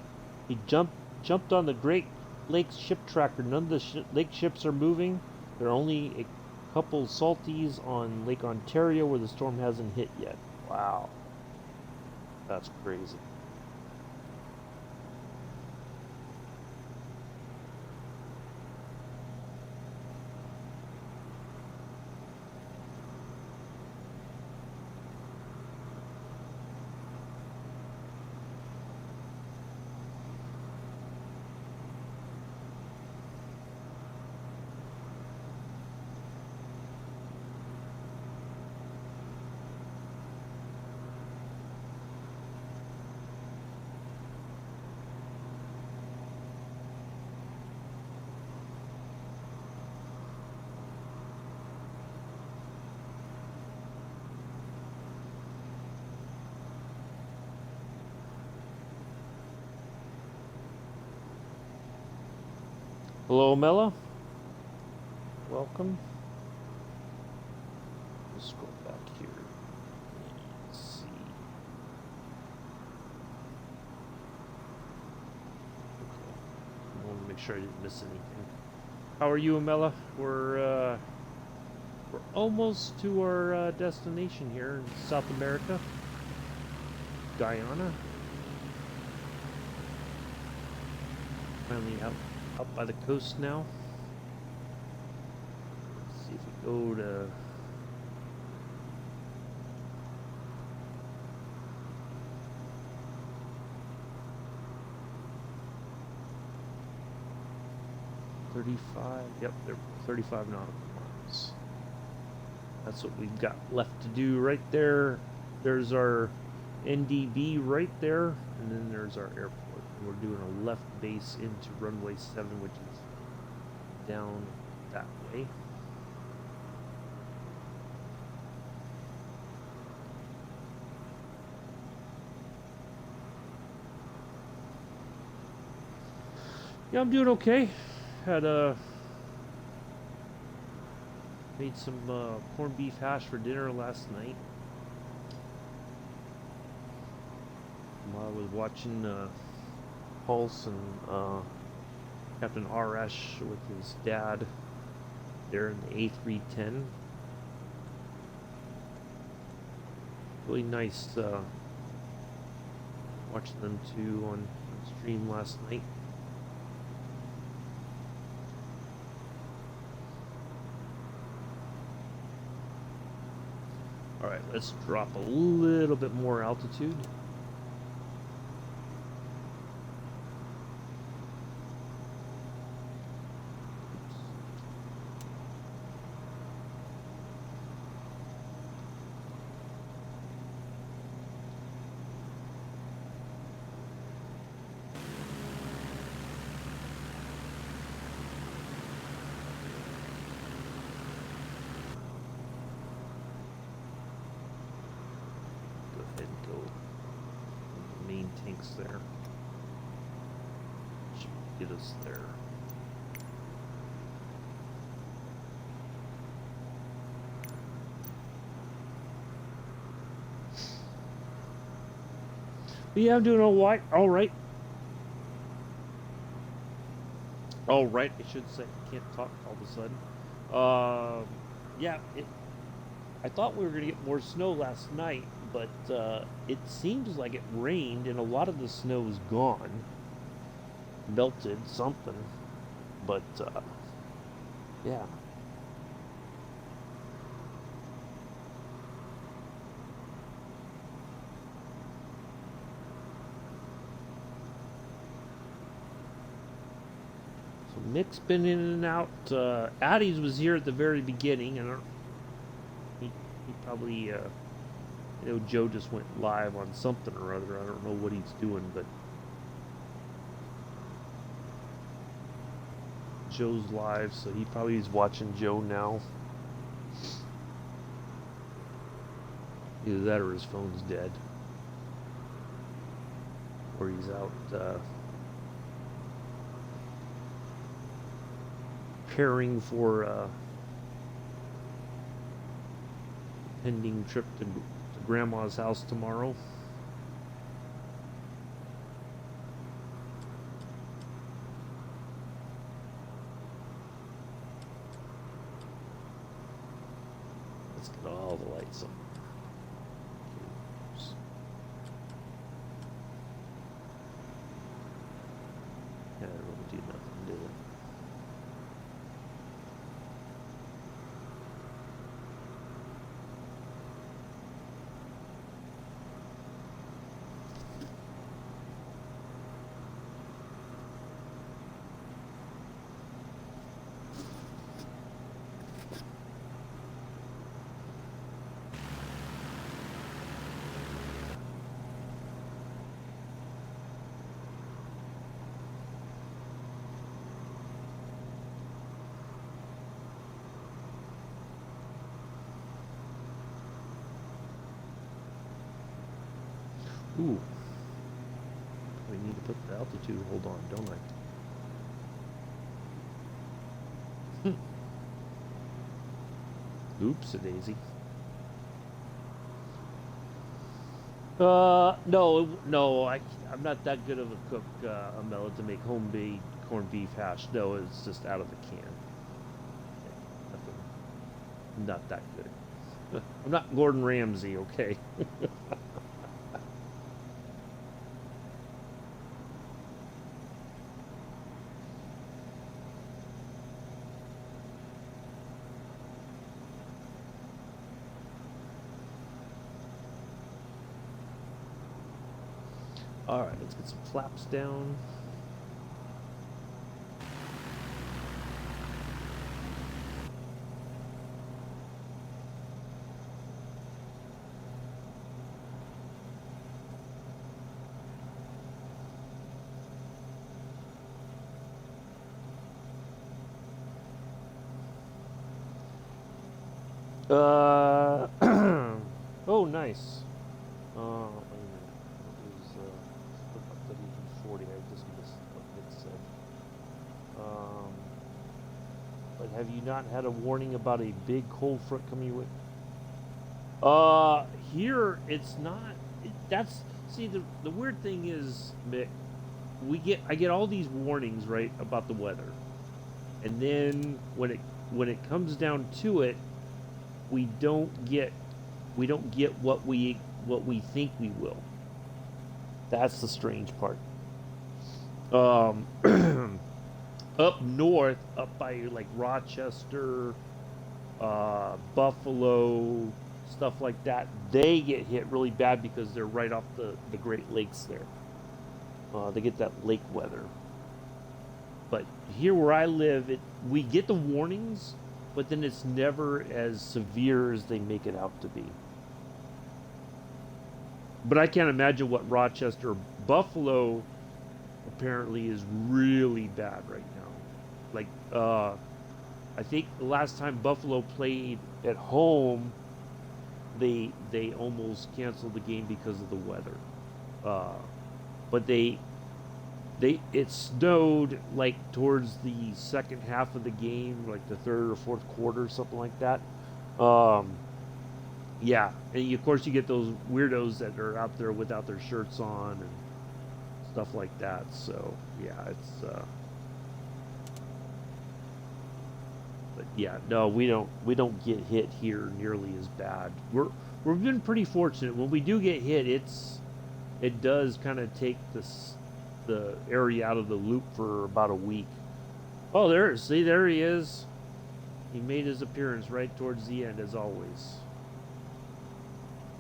he jumped on the Great Lakes ship tracker. None of the lake ships are moving. There are only a couple salties on Lake Ontario where the storm hasn't hit yet. Wow. That's crazy. Hello, Mela. Welcome. Let's scroll back here. Let's see. Okay. I want to make sure I didn't miss anything. How are you, Mela? We're almost to our destination here in South America, Guyana. Finally out by the coast now. Let's see if we go to Yep, they're 35 nautical miles. That's what we've got left to do right there. There's our NDB right there, and then there's our airport. We're doing a left base into runway 7, which is down that way. Yeah, I'm doing okay. Had made some corned beef hash for dinner last night. While I was watching Pulse and Captain Arash with his dad there in the A310. Really nice watching them two on stream last night. Alright, let's drop a little bit more altitude. There should get us there. But yeah, I'm doing all right. All right, I should say. Can't talk all of a sudden. Yeah, I thought we were gonna get more snow last night, but it seems like it rained and a lot of the snow is gone. Melted something, but yeah. So Mick's been in and out. Addie's was here at the very beginning, and he probably you know, Joe just went live on something or other. I don't know what he's doing, but Joe's live, so he probably is watching Joe now. Either that or his phone's dead. Or he's out preparing for a pending trip to Grandma's house tomorrow. Let's get all the lights on. Yeah, it won't do nothing, do it? Ooh. We need to put the altitude hold on, don't I? Oops, a daisy. No, I'm not that good of a cook, Amela, to make homemade corned beef hash. No, it's just out of the can. Nothing, not that good. I'm not Gordon Ramsay, okay? Alright, let's get some flaps down. Oh, nice. Wait a minute. It was, look up WD-40. I just missed what it said. But have you not had a warning about a big cold front coming your way? Here it's not. See, the weird thing is, Mick, I get all these warnings, right, about the weather, and then when it comes down to it, we don't get what we think we will. That's the strange part. Up north, up by like Rochester, Buffalo, stuff like that, they get hit really bad because they're right off the Great Lakes there. They get that lake weather. But here where I live, we get the warnings, but then it's never as severe as they make it out to be. But I can't imagine what Rochester, Buffalo, apparently is really bad right now. Like, I think the last time Buffalo played at home, they almost canceled the game because of the weather. But it snowed like towards the second half of the game, like the third or fourth quarter, something like that. Yeah, and of course you get those weirdos that are out there without their shirts on and stuff like that. So yeah, it's. But yeah, no, we don't get hit here nearly as bad. We've been pretty fortunate. When we do get hit, it does kind of take the area out of the loop for about a week. Oh, there he is. He made his appearance right towards the end, as always.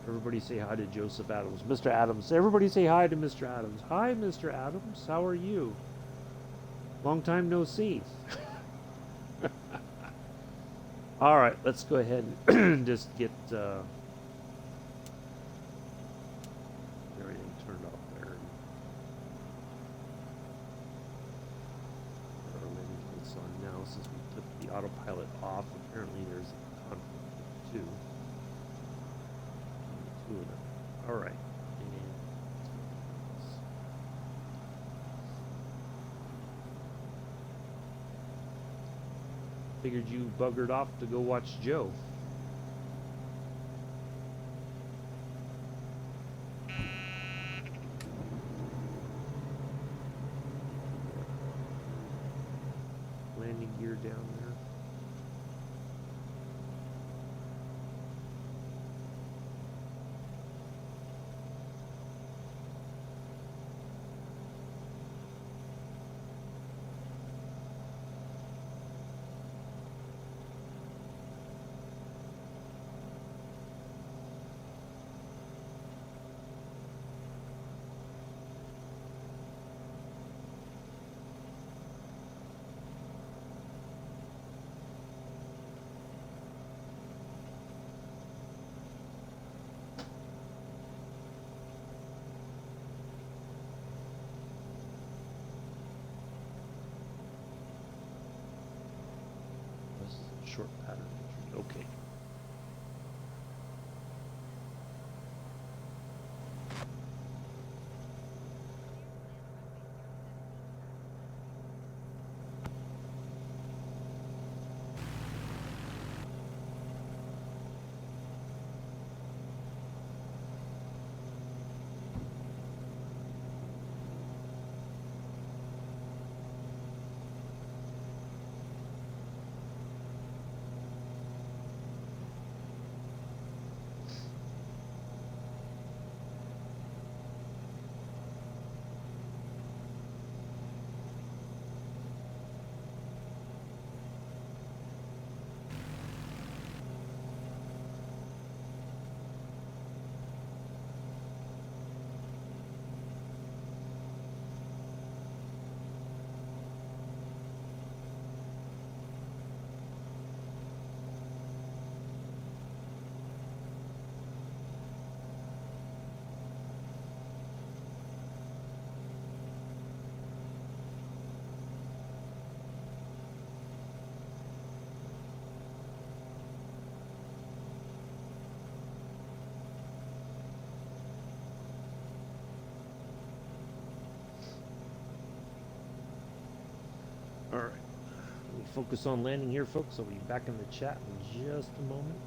Everybody say hi to Joseph Adams. Mr. Adams. Everybody say hi to Mr. Adams. Hi, Mr. Adams. How are you? Long time no see. All right, let's go ahead and just get everything turned off there. It's on now since we took the autopilot off. Apparently there's a conflict too. Two of them. All right. Figured you buggered off to go watch Joe. gear down there. Short pattern entry. Okay. Alright, we focus on landing here, folks. I'll be back in the chat in just a moment.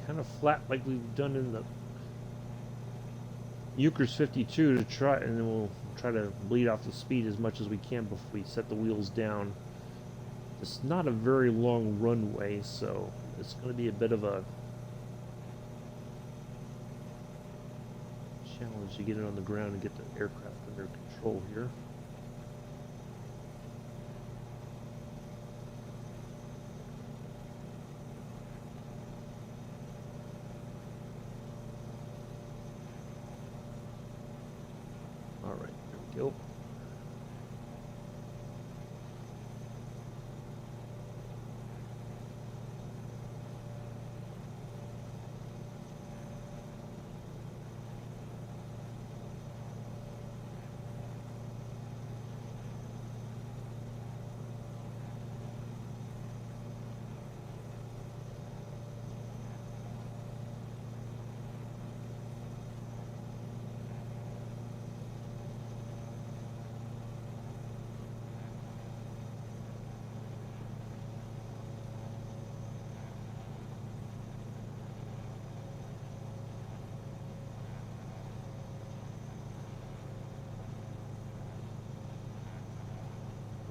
Kind of flat like we've done in the Euchre's 52 to try, and then we'll try to bleed off the speed as much as we can before we set the wheels down. It's not a very long runway, so it's going to be a bit of a challenge to get it on the ground and get the aircraft under control here.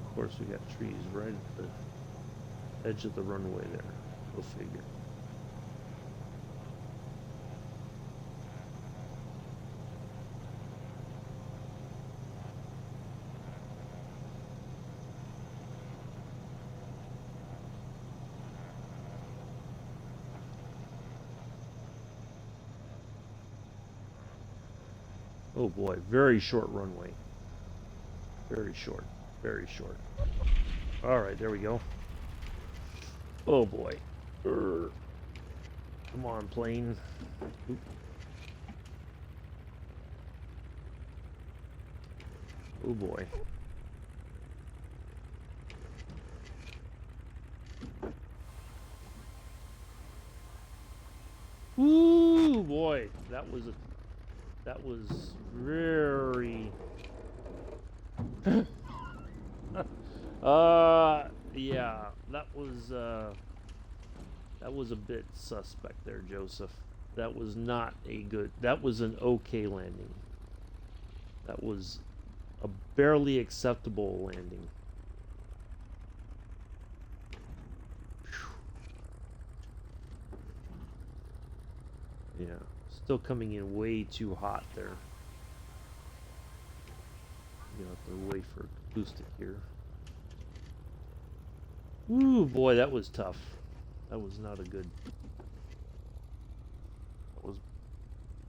Of course, we got trees right at the edge of the runway there. Go figure. Oh boy, very short runway. Very short, very short. All right, there we go. Oh boy. Come on, plane. Oop. Oh boy. Ooh, boy, that was very. Yeah, that was a bit suspect there, Joseph. That was not a good. That was an okay landing. That was a barely acceptable landing. Yeah, still coming in way too hot there. You have to wait for acoustic here. Ooh, boy, that was tough. That was not a good. That was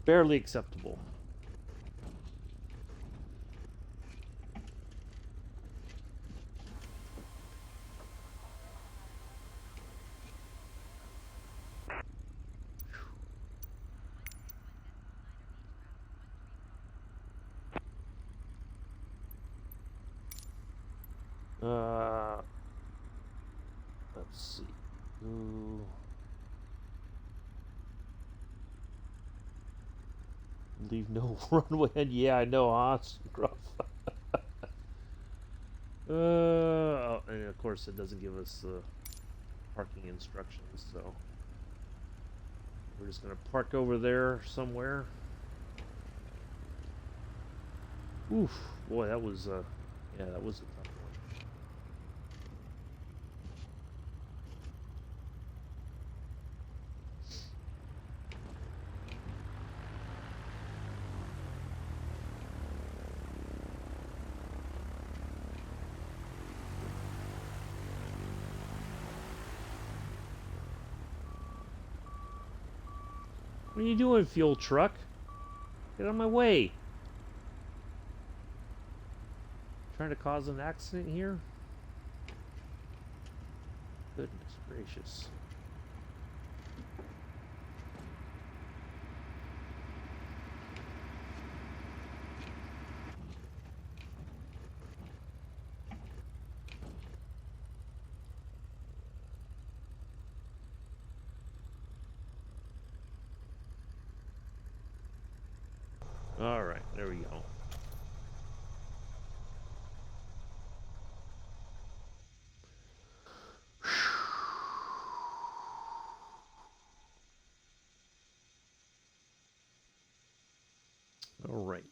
barely acceptable. Let's see. Ooh. Leave no runway. And yeah, I know, huh? It's rough. Oh, and of course, it doesn't give us parking instructions, so we're just gonna park over there somewhere. Oof, boy, that was yeah, that was a tough one. What are you doing, fuel truck? Get out of my way! Trying to cause an accident here? Goodness gracious. Alright, there we go. Alright.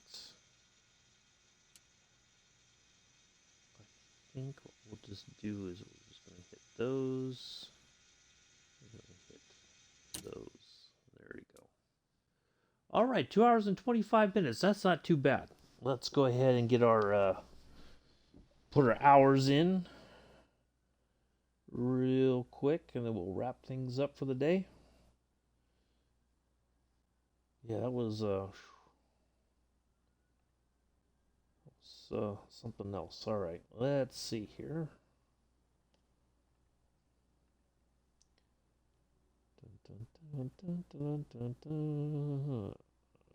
I think what we'll just do is we're just going to hit those. We're going to hit those. There we go. Alright, 2 hours and 25 minutes. That's not too bad. Let's go ahead and get our put our hours in real quick, and then we'll wrap things up for the day. Yeah, that was something else. All right, let's see here. Dun, dun, dun,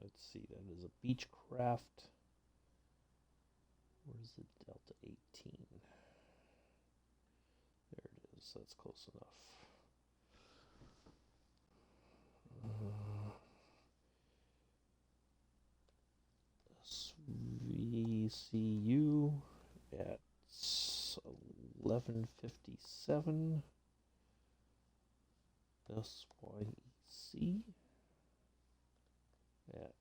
let's see, that is a Beechcraft. Where's the Delta 18? There it is. That's close enough. VCU at 11:57. SYEC at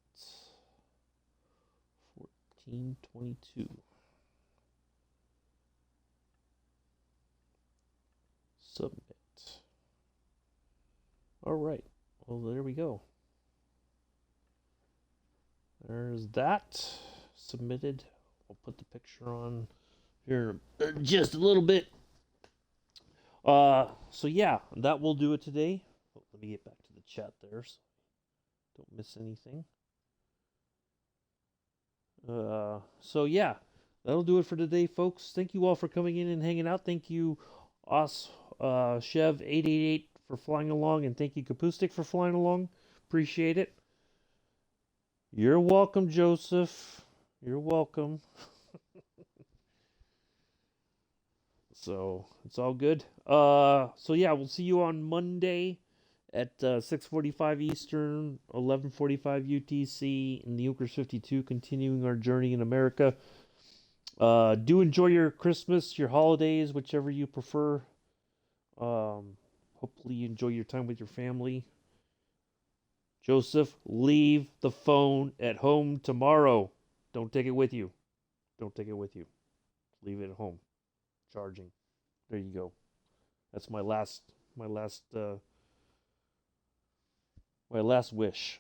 14:22. Submit. All right. Well, there we go. There's that submitted. I'll put the picture on here just a little bit. So yeah, that will do it today. Oh, let me get back to the chat there so don't miss anything. So yeah, that'll do it for today, folks. Thank you all for coming in and hanging out. Thank you, Chev 888 for flying along, and thank you, Kapustik, for flying along. Appreciate it. You're welcome, Joseph. You're welcome. So it's all good. So yeah, we'll see you on Monday at 6:45 Eastern, 11:45 UTC in the Yonkers 52, continuing our journey in America. Do enjoy your Christmas, your holidays, whichever you prefer. Hopefully you enjoy your time with your family. Joseph, leave the phone at home tomorrow. Don't take it with you. Don't take it with you. Leave it at home. Charging. There you go. That's my last wish.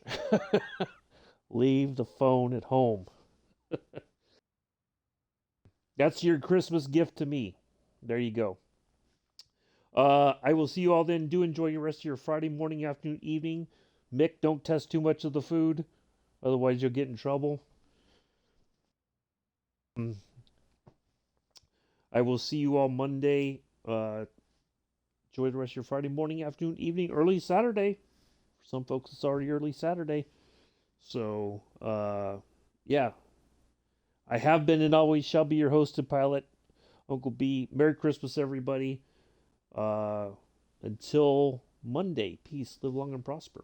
Leave the phone at home. That's your Christmas gift to me. There you go. I will see you all then. Do enjoy your rest of your Friday morning, afternoon, evening. Mick, don't test too much of the food. Otherwise, you'll get in trouble. I will see you all Monday. Enjoy the rest of your Friday morning, afternoon, evening, early Saturday. For some folks, it's already early Saturday. So, yeah. I have been and always shall be your host and pilot, Uncle B. Merry Christmas, everybody. Until Monday, peace, live long and prosper.